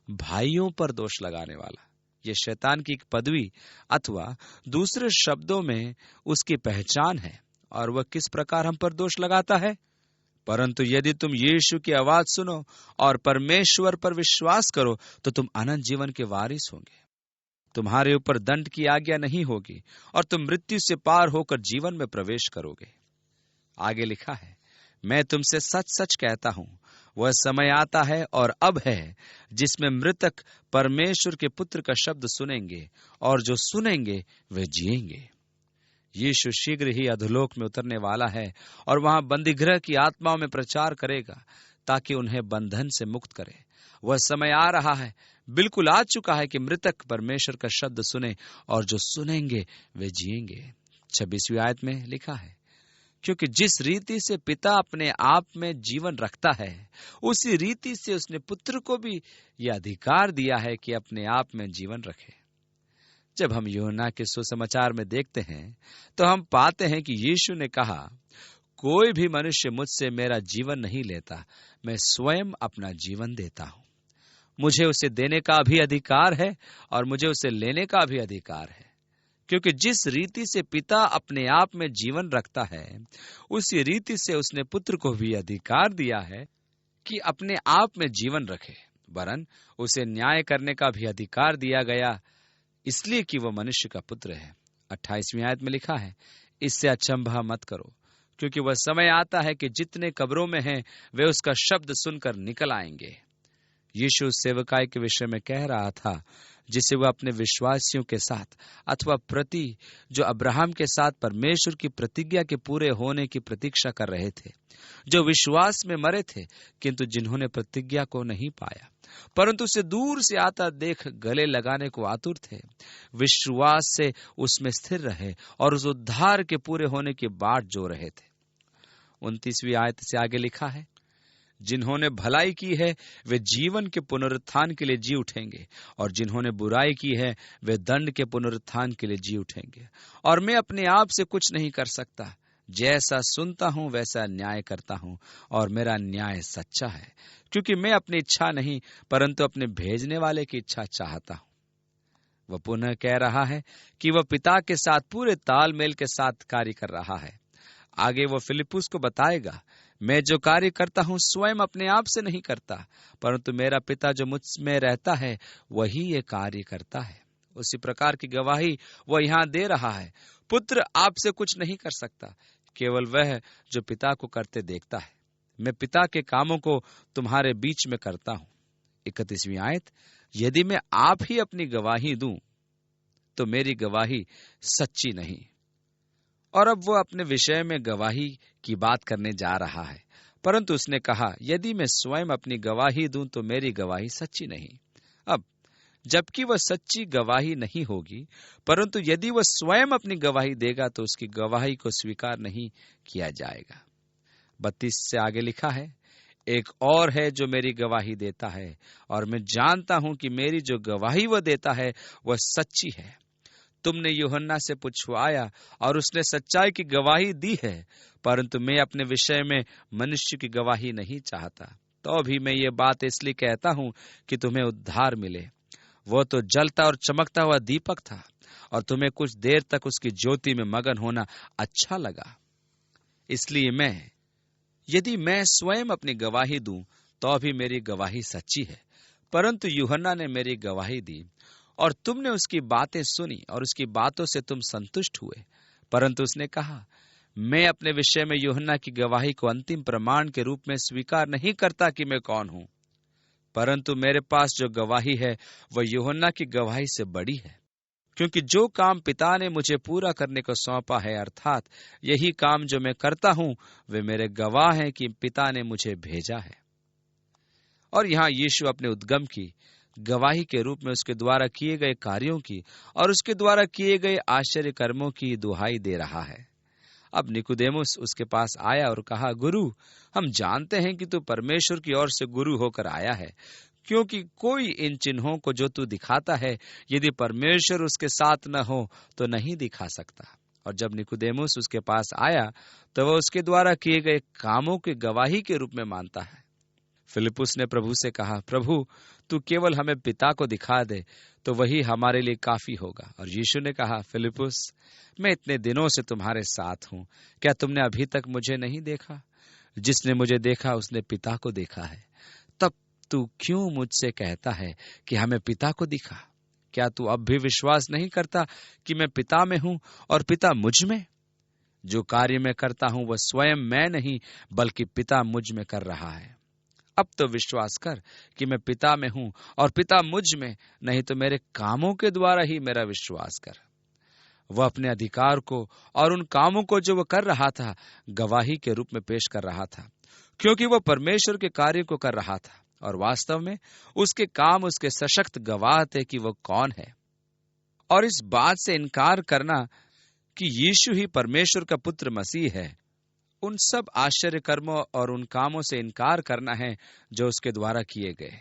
भाइयों पर दोष लगाने वाला, ये शैतान की एक पदवी अथवा दूसरे शब्दों में उसकी पहचान है। और वह किस प्रकार हम पर दोष लगाता है? परंतु यदि तुम यीशु की आवाज सुनो और परमेश्वर पर विश्वास करो तो तुम अनंत जीवन के वारिस होंगे। तुम्हारे ऊपर दंड की आज्ञा नहीं होगी और तुम मृत्यु से पार होकर जीवन में प्रवेश करोगे। आगे लिखा है, मैं तुमसे सच सच कहता हूं, वह समय आता है और अब है जिसमें मृतक परमेश्वर के पुत्र का शब्द सुनेंगे और जो सुनेंगे वे जिएंगे। यीशु शीघ्र ही अधोलोक में उतरने वाला है और वहां बंदीगृह की आत्माओं में प्रचार करेगा ताकि उन्हें बंधन से मुक्त करे। वह समय आ रहा है, बिल्कुल आ चुका है कि मृतक परमेश्वर का शब्द सुने और जो सुनेंगे वे जिएंगे। 26वीं आयत में लिखा है, क्योंकि जिस रीति से पिता अपने आप में जीवन रखता है, उसी रीति से उसने पुत्र को भी यह अधिकार दिया है कि अपने आप में जीवन रखे। जब हम यूहन्ना के सुसमाचार में देखते हैं तो हम पाते हैं कि यीशु ने कहा, कोई भी मनुष्य मुझसे मेरा जीवन नहीं लेता, मैं स्वयं अपना जीवन देता हूं। मुझे उसे देने का भी अधिकार है और मुझे उसे लेने का भी अधिकार है, क्योंकि जिस रीति से पिता अपने आप में जीवन रखता है, उसी रीति से उसने पुत्र को भी अधिकार दिया है कि अपने आप में जीवन रखे। वरन उसे न्याय करने का भी अधिकार दिया गया, इसलिए कि वह मनुष्य का पुत्र है। 28वीं आयत में लिखा है, इससे अचंभा मत करो, क्योंकि वह समय आता है कि जितने कब्रों में हैं वे उसका शब्द सुनकर निकल आएंगे। यीशु सेवकाई के विषय में कह रहा था, जिसे वह अपने विश्वासियों के साथ अथवा प्रति जो अब्राहम के साथ परमेश्वर की प्रतिज्ञा के पूरे होने की प्रतीक्षा कर रहे थे, जो विश्वास में मरे थे किंतु जिन्होंने प्रतिज्ञा को नहीं पाया, परंतु उसे दूर से आता देख गले लगाने को आतुर थे। विश्वास से उसमें स्थिर रहे और उस उद्धार के पूरे होने की बाट जो रहे थे। 29वीं आयत से आगे लिखा है, जिन्होंने भलाई की है वे जीवन के पुनरुत्थान के लिए जी उठेंगे और जिन्होंने बुराई की है वे दंड के पुनरुत्थान के लिए जी उठेंगे। और मैं अपने आप से कुछ नहीं कर सकता, जैसा सुनता हूं वैसा न्याय करता हूं और मेरा न्याय सच्चा है, क्योंकि मैं अपनी इच्छा नहीं परंतु अपने भेजने वाले की इच्छा चाहता हूं। वह पुनः कह रहा है कि वह पिता के साथ पूरे तालमेल के साथ कार्य कर रहा है। आगे वह फिलिप्पुस को बताएगा, मैं जो कार्य करता हूं स्वयं अपने आप से नहीं करता, परंतु मेरा पिता जो मुझ में रहता है वही ये कार्य करता है। उसी प्रकार की गवाही वह यहाँ दे रहा है। पुत्र आपसे कुछ नहीं कर सकता, केवल वह जो पिता को करते देखता है। मैं पिता के कामों को तुम्हारे बीच में करता हूं। 31वीं आयत, यदि मैं आप ही अपनी गवाही दूं तो मेरी गवाही सच्ची नहीं। और अब वह अपने विषय में गवाही की बात करने जा रहा है, परंतु उसने कहा, यदि मैं स्वयं अपनी गवाही दूं तो मेरी गवाही सच्ची नहीं। अब जबकि वह सच्ची गवाही नहीं होगी, परंतु यदि वह स्वयं अपनी गवाही देगा तो उसकी गवाही को स्वीकार नहीं किया जाएगा। 32 से आगे लिखा है, एक और है जो मेरी गवाही देता है और मैं जानता हूं कि मेरी जो गवाही वह देता है वह सच्ची है। तुमने यूहन्ना से पूछवाया और उसने सच्चाई की गवाही दी है, परंतु मैं अपने विषय में मनुष्य की गवाही नहीं चाहता। तो भी मैं ये बात इसलिए कहता हूं कि तुम्हें उद्धार मिले। वो तो जलता और चमकता हुआ दीपक था और तुम्हें कुछ देर तक उसकी ज्योति में मगन होना अच्छा लगा। इसलिए यदि मैं स्वयं अपनी गवाही दूं तो भी मेरी गवाही सच्ची है, परंतु यूहन्ना ने मेरी गवाही दी और तुमने उसकी बातें सुनी और उसकी बातों से तुम संतुष्ट हुए। परंतु उसने कहा, मैं अपने विषय में यूहन्ना की गवाही को अंतिम प्रमाण के रूप में स्वीकार नहीं करता कि मैं कौन हूं, परंतु मेरे पास जो गवाही है वह यूहन्ना की गवाही से बड़ी है, क्योंकि जो काम पिता ने मुझे पूरा करने को सौंपा है, अर्थात यही काम जो मैं करता हूं, वे मेरे गवाह हैं कि पिता ने मुझे भेजा है। और यहाँ यीशु अपने उद्गम की गवाही के रूप में उसके द्वारा किए गए कार्यों की और उसके द्वारा किए गए आश्चर्य कर्मों की दुहाई दे रहा है। अब निकुदेमुस उसके पास आया और कहा, गुरु, हम जानते हैं कि तू परमेश्वर की ओर से गुरु होकर आया है, क्योंकि कोई इन चिन्हों को जो तू दिखाता है, यदि परमेश्वर उसके साथ न हो तो नहीं दिखा सकता। और जब निकुदेमुस उसके पास आया तो वह उसके द्वारा किए गए कामों की गवाही के रूप में मानता है। फिलिप्पुस ने प्रभु से कहा, प्रभु, तू केवल हमें पिता को दिखा दे तो वही हमारे लिए काफी होगा। और यीशु ने कहा, फिलिप्पुस, मैं इतने दिनों से तुम्हारे साथ हूं, क्या तुमने अभी तक मुझे नहीं देखा? जिसने मुझे देखा उसने पिता को देखा है। तब तू क्यों मुझसे कहता है कि हमें पिता को दिखा? क्या तू अब भी विश्वास नहीं करता कि मैं पिता में हूं और पिता मुझ में? जो कार्य मैं करता हूं वह स्वयं मैं नहीं, बल्कि पिता मुझ में कर रहा है। अब तो विश्वास कर कि मैं पिता में हूं और पिता मुझ में, नहीं तो मेरे कामों के द्वारा ही मेरा विश्वास कर। वह अपने अधिकार को और उन कामों को जो वह कर रहा था गवाही के रूप में पेश कर रहा था, क्योंकि वह परमेश्वर के कार्य को कर रहा था और वास्तव में उसके काम उसके सशक्त गवाह थे कि वह कौन है। और इस बात से इनकार करना कि यीशु ही परमेश्वर का पुत्र मसीह है, उन सब आश्चर्य कर्मों और उन कामों से इनकार करना है जो उसके द्वारा किए गए।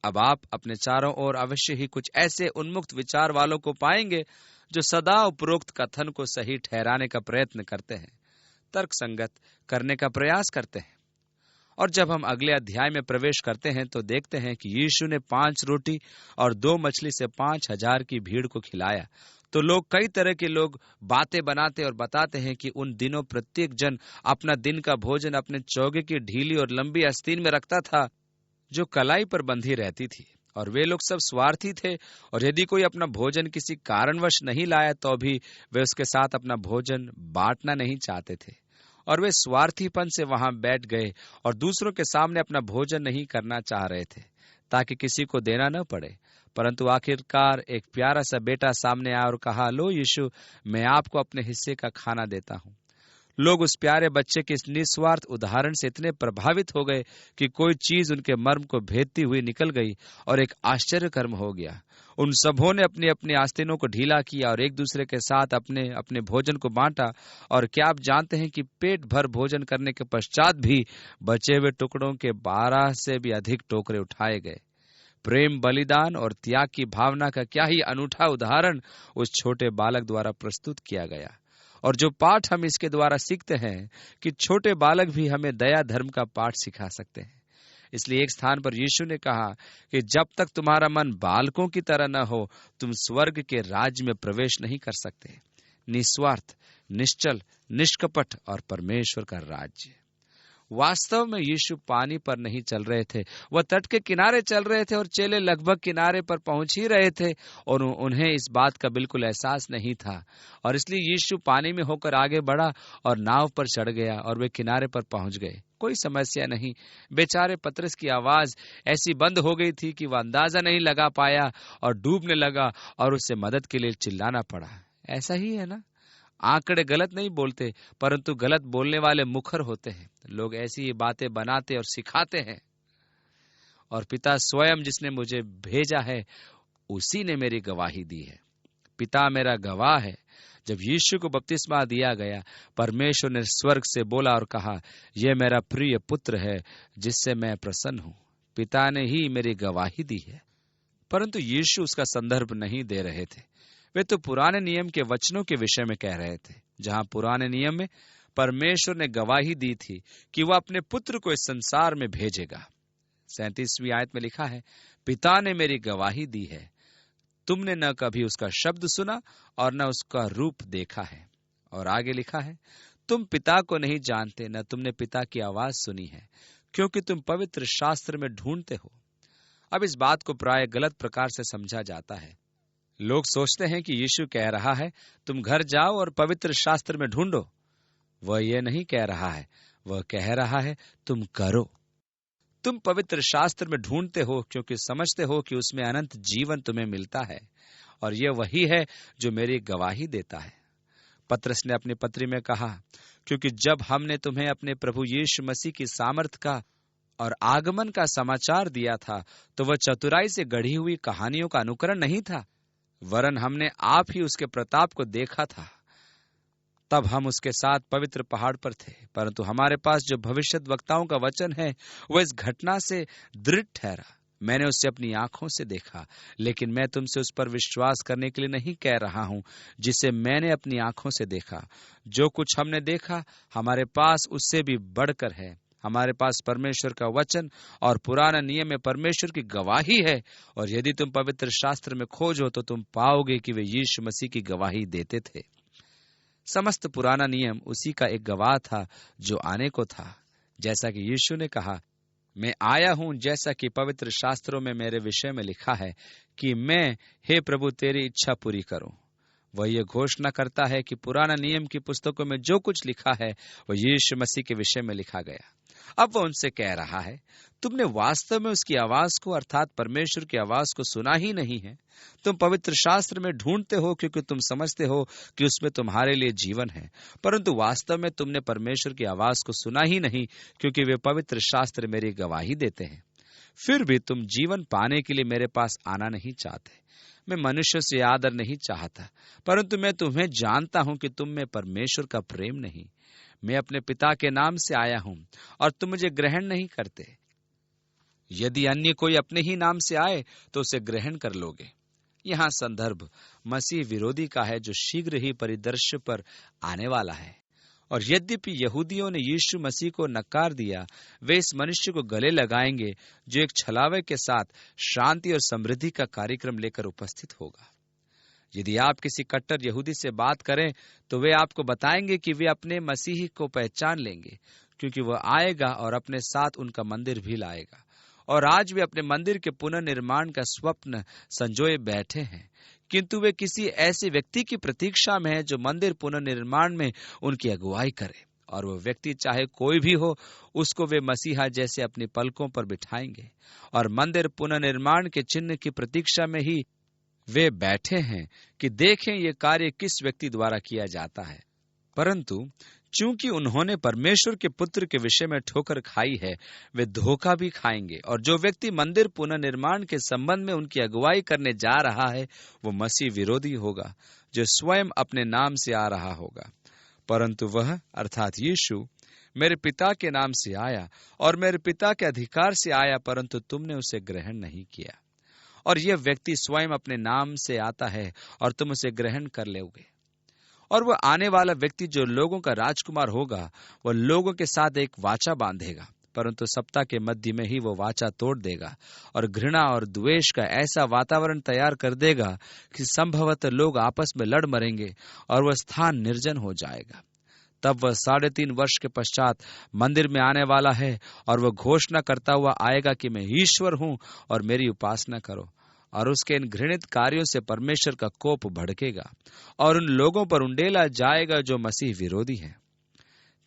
अब आप अपने चारों ओर अवश्य ही कुछ ऐसे उन्मुक्त विचार वालों को पाएंगे जो सदा उपरोक्त कथन को सही ठहराने का प्रयत्न करते हैं, तर्क संगत करने का प्रयास करते हैं। और जब हम अगले अध्याय में प्रवेश करते हैं तो देखते हैं कि यीशु ने 5 रोटी और 2 मछली से 5,000 की भीड़ को खिलाया। तो लोग, कई तरह के लोग बातें बनाते और बताते हैं कि उन दिनों प्रत्येक जन अपना दिन का भोजन अपने चौगे की ढीली और लंबी आस्तीन में रखता था, जो कलाई पर बंधी रहती थी। और वे लोग सब स्वार्थी थे, और यदि कोई अपना भोजन किसी कारणवश नहीं लाया तो भी वे उसके साथ अपना भोजन बांटना नहीं चाहते थे। और वे स्वार्थीपन से वहां बैठ गए और दूसरों के सामने अपना भोजन नहीं करना चाह रहे थे, ताकि किसी को देना न पड़े। परंतु आखिरकार एक प्यारा सा बेटा सामने आया और कहा, लो यीशु, मैं आपको अपने हिस्से का खाना देता हूं। लोग उस प्यारे बच्चे के इस निस्वार्थ उदाहरण से इतने प्रभावित हो गए कि कोई चीज उनके मर्म को भेदती हुई निकल गई और एक आश्चर्य कर्म हो गया। उन सबों ने अपनी अपनी आस्तीनों को ढीला किया और एक दूसरे के साथ अपने अपने भोजन को बांटा। और क्या आप जानते हैं कि पेट भर भोजन करने के पश्चात भी बचे हुए टुकड़ों के 12 से भी अधिक टोकरे उठाए गए। प्रेम, बलिदान और त्याग की भावना का क्या ही अनूठा उदाहरण उस छोटे बालक द्वारा प्रस्तुत किया गया। और जो पाठ हम इसके द्वारा सीखते हैं कि छोटे बालक भी हमें दया धर्म का पाठ सिखा सकते हैं। इसलिए एक स्थान पर यीशु ने कहा कि जब तक तुम्हारा मन बालकों की तरह न हो, तुम स्वर्ग के राज्य में प्रवेश नहीं कर सकते। निस्वार्थ, निश्चल, निष्कपट और परमेश्वर का राज्य। वास्तव में यीशु पानी पर नहीं चल रहे थे, वह तट के किनारे चल रहे थे और चेले लगभग किनारे पर पहुंच ही रहे थे और उन्हें इस बात का बिल्कुल एहसास नहीं था। और इसलिए यीशु पानी में होकर आगे बढ़ा और नाव पर चढ़ गया और वे किनारे पर पहुंच गए। कोई समस्या नहीं। बेचारे पतरस की आवाज ऐसी बंद हो गई थी कि वह अंदाजा नहीं लगा पाया और डूबने लगा और उससे मदद के लिए चिल्लाना पड़ा। ऐसा ही है ना, आंकड़े गलत नहीं बोलते, परंतु गलत बोलने वाले मुखर होते हैं। लोग ऐसी ही बातें बनाते और सिखाते हैं। और पिता स्वयं जिसने मुझे भेजा है, उसी ने मेरी गवाही दी है। पिता मेरा गवाह है। जब यीशु को बपतिस्मा दिया गया, परमेश्वर ने स्वर्ग से बोला और कहा, यह मेरा प्रिय पुत्र है जिससे मैं प्रसन्न हूं। पिता ने ही मेरी गवाही दी है। परंतु यीशु उसका संदर्भ नहीं दे रहे थे। वे तो पुराने नियम के वचनों के विषय में कह रहे थे, जहां पुराने नियम में परमेश्वर ने गवाही दी थी कि वह अपने पुत्र को इस संसार में भेजेगा। 37वीं आयत में लिखा है, पिता ने मेरी गवाही दी है, तुमने न कभी उसका शब्द सुना और न उसका रूप देखा है। और आगे लिखा है, तुम पिता को नहीं जानते, न तुमने पिता की आवाज सुनी है, क्योंकि तुम पवित्र शास्त्र में ढूंढते हो। अब इस बात को प्राय गलत प्रकार से समझा जाता है। लोग सोचते हैं कि यीशु कह रहा है, तुम घर जाओ और पवित्र शास्त्र में ढूंढो। वह ये नहीं कह रहा है, वह कह रहा है, तुम करो। तुम पवित्र शास्त्र में ढूंढते हो क्योंकि समझते हो कि उसमें अनंत जीवन तुम्हें मिलता है, और यह वही है जो मेरी गवाही देता है। पतरस ने अपनी पत्री में कहा, क्योंकि जब हमने तुम्हें अपने प्रभु यीशु मसीह की सामर्थ का और आगमन का समाचार दिया था, तो वह चतुराई से गढ़ी हुई कहानियों का अनुकरण नहीं था, वरन हमने आप ही उसके प्रताप को देखा था। तब हम उसके साथ पवित्र पहाड़ पर थे, परंतु हमारे पास जो भविष्यत वक्ताओं का वचन है वह इस घटना से दृढ़ ठहरा। मैंने उसे अपनी आंखों से देखा, लेकिन मैं तुमसे उस पर विश्वास करने के लिए नहीं कह रहा हूं जिसे मैंने अपनी आंखों से देखा। जो कुछ हमने देखा हमारे पास उससे भी बढ़कर है। हमारे पास परमेश्वर का वचन और पुराना नियम में परमेश्वर की गवाही है, और यदि तुम पवित्र शास्त्र में खोजो तो तुम पाओगे कि वे यीशु मसीह की गवाही देते थे। समस्त पुराना नियम उसी का एक गवाह था जो आने को था। जैसा कि यीशु ने कहा, मैं आया हूं जैसा कि पवित्र शास्त्रों में मेरे विषय में लिखा है कि मैं, हे प्रभु, तेरी इच्छा पूरी करूं। वह ये घोषणा करता है कि पुराना नियम की पुस्तकों में जो कुछ लिखा है वह यीशु मसीह के विषय में लिखा गया। अब वह उनसे कह रहा है, तुमने वास्तव में उसकी आवाज को, अर्थात परमेश्वर की आवाज को सुना ही नहीं है। तुम पवित्र शास्त्र में ढूंढते हो क्योंकि तुम समझते हो कि उसमें तुम्हारे लिए जीवन है, परंतु वास्तव में तुमने परमेश्वर की आवाज को सुना ही नहीं, क्योंकि वे पवित्र शास्त्र मेरी गवाही देते हैं। फिर भी तुम जीवन पाने के लिए मेरे पास आना नहीं चाहते। मैं मनुष्य से आदर नहीं चाहता, परंतु मैं तुम्हें जानता हूं कि तुम में परमेश्वर का प्रेम नहीं। मैं अपने पिता के नाम से आया हूं और तुम मुझे ग्रहण नहीं करते। यदि अन्य कोई अपने ही नाम से आए तो उसे ग्रहण कर लोगे। यहाँ संदर्भ मसीह विरोधी का है जो शीघ्र ही परिदृश्य पर आने वाला है। और यद्यपि यहूदियों ने यीशु मसीह को नकार दिया, वे इस मनुष्य को गले लगाएंगे जो एक छलावे के साथ शांति और समृद्धि का कार्यक्रम लेकर उपस्थित होगा। यदि आप किसी कट्टर यहूदी से बात करें तो वे आपको बताएंगे कि वे अपने मसीही को पहचान लेंगे, क्योंकि वह आएगा और अपने साथ उनका मंदिर भी लाएगा। और आज वे अपने मंदिर के पुनर्निर्माण का स्वप्न संजोए बैठे हैं, किंतु वे किसी ऐसे व्यक्ति की प्रतीक्षा में हैं जो मंदिर पुनर्निर्माण में उनकी अगुवाई करे। और वह व्यक्ति चाहे कोई भी हो, उसको वे मसीहा जैसे अपनी पलकों पर बिठाएंगे। और मंदिर पुनर्निर्माण के चिन्ह की प्रतीक्षा में ही वे बैठे हैं कि देखें ये कार्य किस व्यक्ति द्वारा किया जाता है। परंतु चूंकि उन्होंने परमेश्वर के पुत्र के विषय में ठोकर खाई है, वे धोखा भी खाएंगे। और जो व्यक्ति मंदिर पुनर्निर्माण के संबंध में उनकी अगुवाई करने जा रहा है वो मसीह विरोधी होगा, जो स्वयं अपने नाम से आ रहा होगा। परंतु वह, अर्थात यीशु, मेरे पिता के नाम से आया और मेरे पिता के अधिकार से आया, परंतु तुमने उसे ग्रहण नहीं किया। और यह व्यक्ति स्वयं अपने नाम से आता है और तुम उसे ग्रहण कर लोगे। और वह आने वाला व्यक्ति जो लोगों का राजकुमार होगा, वह लोगों के साथ एक वाचा बांधेगा, परंतु सप्ताह के मध्य में ही वह वाचा तोड़ देगा और घृणा और द्वेष का ऐसा वातावरण तैयार कर देगा कि संभवतः लोग आपस में लड़ मरेंगे और वह स्थान निर्जन हो जाएगा। तब वह 3.5 वर्ष के पश्चात मंदिर में आने वाला है और वह घोषणा करता हुआ आएगा कि मैं ईश्वर हूं और मेरी उपासना करो। और उसके इन घृणित कार्यों से परमेश्वर का कोप भड़केगा और उन लोगों पर उंडेला जाएगा जो मसीह विरोधी हैं।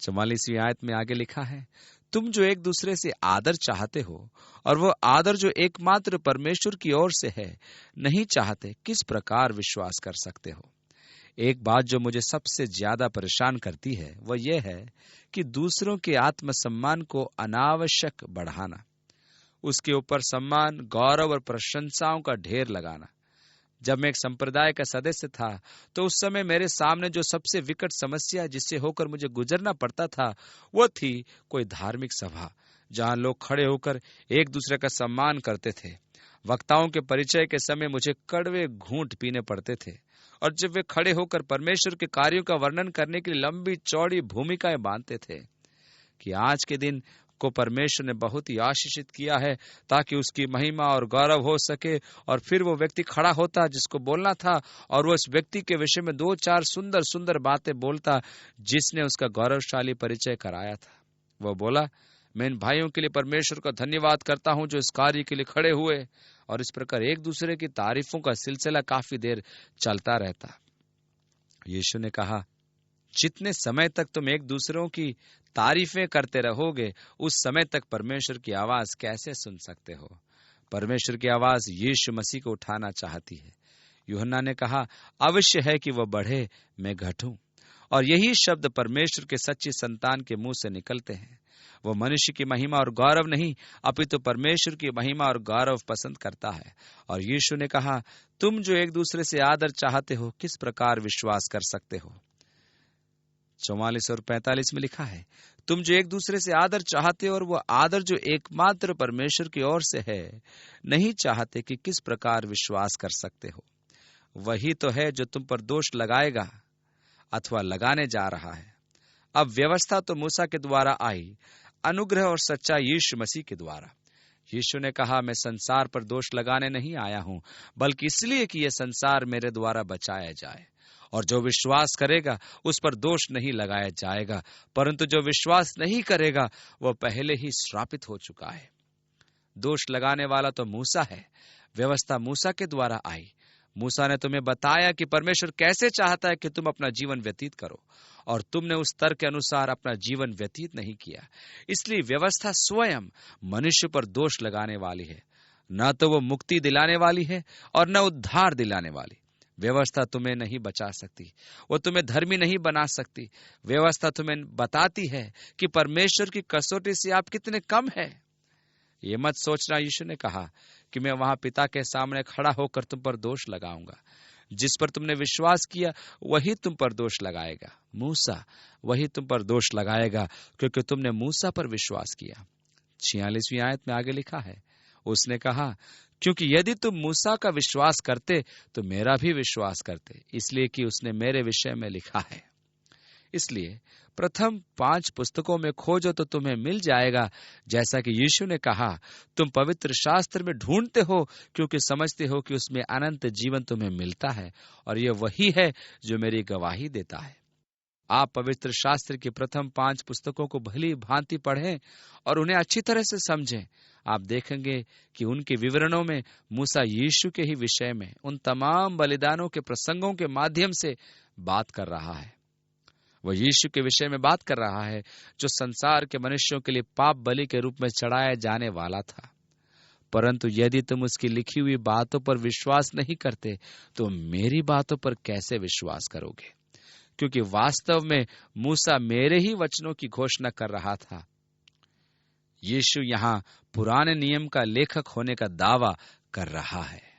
44वीं आयत में आगे लिखा है, तुम जो एक दूसरे से आदर चाहते हो और वह आदर जो एकमात्र परमेश्वर की ओर से है नहीं चाहते, किस प्रकार विश्वास कर सकते हो? एक बात जो मुझे सबसे ज्यादा परेशान करती है वह यह है कि दूसरों के आत्मसम्मान को अनावश्यक बढ़ाना, उसके ऊपर सम्मान, गौरव और प्रशंसाओं का ढेर लगाना। जब मैं एक संप्रदाय का सदस्य था तो उस समय मेरे सामने जो सबसे विकट समस्या जिससे होकर मुझे गुजरना पड़ता था वो थी कोई धार्मिक सभा जहां लोग खड़े होकर एक दूसरे का सम्मान करते थे। वक्ताओं के परिचय के समय मुझे कड़वे घूंट पीने पड़ते थे, और जब वे खड़े होकर परमेश्वर के कार्यों का वर्णन करने के लिए लंबी चौड़ी भूमिकाएं बांधते थे कि आज के दिन को परमेश्वर ने बहुत ही आशीषित किया है ताकि उसकी महिमा और गौरव हो सके, और फिर वो व्यक्ति खड़ा होता जिसको बोलना था और वो उस व्यक्ति के विषय में 2-4 सुंदर सुंदर बातें बोलता जिसने उसका गौरवशाली परिचय कराया था। वो बोला, मैं इन भाइयों के लिए परमेश्वर का धन्यवाद करता हूं जो इस कार्य के लिए खड़े हुए। और इस प्रकार एक दूसरे की तारीफों का सिलसिला काफी देर चलता रहता। यीशु ने कहा, जितने समय तक तुम एक दूसरों की तारीफें करते रहोगे, उस समय तक परमेश्वर की आवाज कैसे सुन सकते हो? परमेश्वर की आवाज यीशु मसीह को उठाना चाहती है। यूहन्ना ने कहा, अवश्य है कि वह बढ़े, मैं घटूं। और यही शब्द परमेश्वर के सच्ची संतान के मुंह से निकलते हैं। वो मनुष्य की महिमा और गौरव नहीं, अपितु परमेश्वर की महिमा और गौरव पसंद करता है। और यीशु ने कहा, तुम जो एक दूसरे से आदर चाहते हो, किस प्रकार विश्वास कर सकते हो? 44 और 45 में लिखा है, तुम जो एक दूसरे से आदर चाहते हो और वो आदर जो एकमात्र परमेश्वर की ओर से है नहीं चाहते, कि किस प्रकार विश्वास कर सकते हो? वही तो है जो तुम पर दोष लगाएगा अथवा लगाने जा रहा है। अब व्यवस्था तो मूसा के द्वारा आई, अनुग्रह और सच्चाई यीशु मसीह के द्वारा। यीशु ने कहा, मैं संसार पर दोष लगाने नहीं आया हूं, बल्कि इसलिए कि यह संसार मेरे द्वारा बचाया जाए। और जो विश्वास करेगा उस पर दोष नहीं लगाया जाएगा, परंतु जो विश्वास नहीं करेगा वह पहले ही श्रापित हो चुका है। दोष लगाने वाला तो मूसा है। व्यवस्था मूसा के द्वारा आई। मूसा ने तुम्हें बताया कि परमेश्वर कैसे चाहता है कि तुम अपना जीवन व्यतीत करो, और तुमने उस तर्क के अनुसार अपना जीवन व्यतीत नहीं किया। इसलिए व्यवस्था स्वयं मनुष्य पर दोष लगाने वाली है। न तो वो मुक्ति दिलाने वाली है और न उद्धार दिलाने वाली। व्यवस्था तुम्हें नहीं बचा सकती, वो तुम्हें धर्मी नहीं बना सकती। व्यवस्था तुम्हें बताती है कि परमेश्वर की कसौटी से आप कितने कम है। ये मत सोचना, यीशु ने कहा, कि मैं वहां पिता के सामने खड़ा होकर तुम पर दोष लगाऊंगा। जिस पर तुमने विश्वास किया वही तुम पर दोष लगाएगा। मूसा वही तुम पर दोष लगाएगा, क्योंकि तुमने मूसा पर विश्वास किया। 46वीं आयत में आगे लिखा है, उसने कहा, क्योंकि यदि तुम मूसा का विश्वास करते तो मेरा भी विश्वास करते, इसलिए कि उसने मेरे विषय में लिखा है। इसलिए प्रथम 5 पुस्तकों में खोजो तो तुम्हें मिल जाएगा। जैसा कि यीशु ने कहा, तुम पवित्र शास्त्र में ढूंढते हो क्योंकि समझते हो कि उसमें अनंत जीवन तुम्हें मिलता है, और यह वही है जो मेरी गवाही देता है। आप पवित्र शास्त्र की प्रथम 5 पुस्तकों को भली भांति पढ़ें और उन्हें अच्छी तरह से समझें। आप देखेंगे कि उनके विवरणों में मूसा यीशु के ही विषय में उन तमाम बलिदानों के प्रसंगों के माध्यम से बात कर रहा है। वह यीशु के विषय में बात कर रहा है जो संसार के मनुष्यों के लिए पाप बलि के रूप में चढ़ाया जाने वाला था। परंतु यदि तुम उसकी लिखी हुई बातों पर विश्वास नहीं करते तो मेरी बातों पर कैसे विश्वास करोगे? क्योंकि वास्तव में मूसा मेरे ही वचनों की घोषणा कर रहा था। यीशु यहां पुराने नियम का लेखक होने का दावा कर रहा है।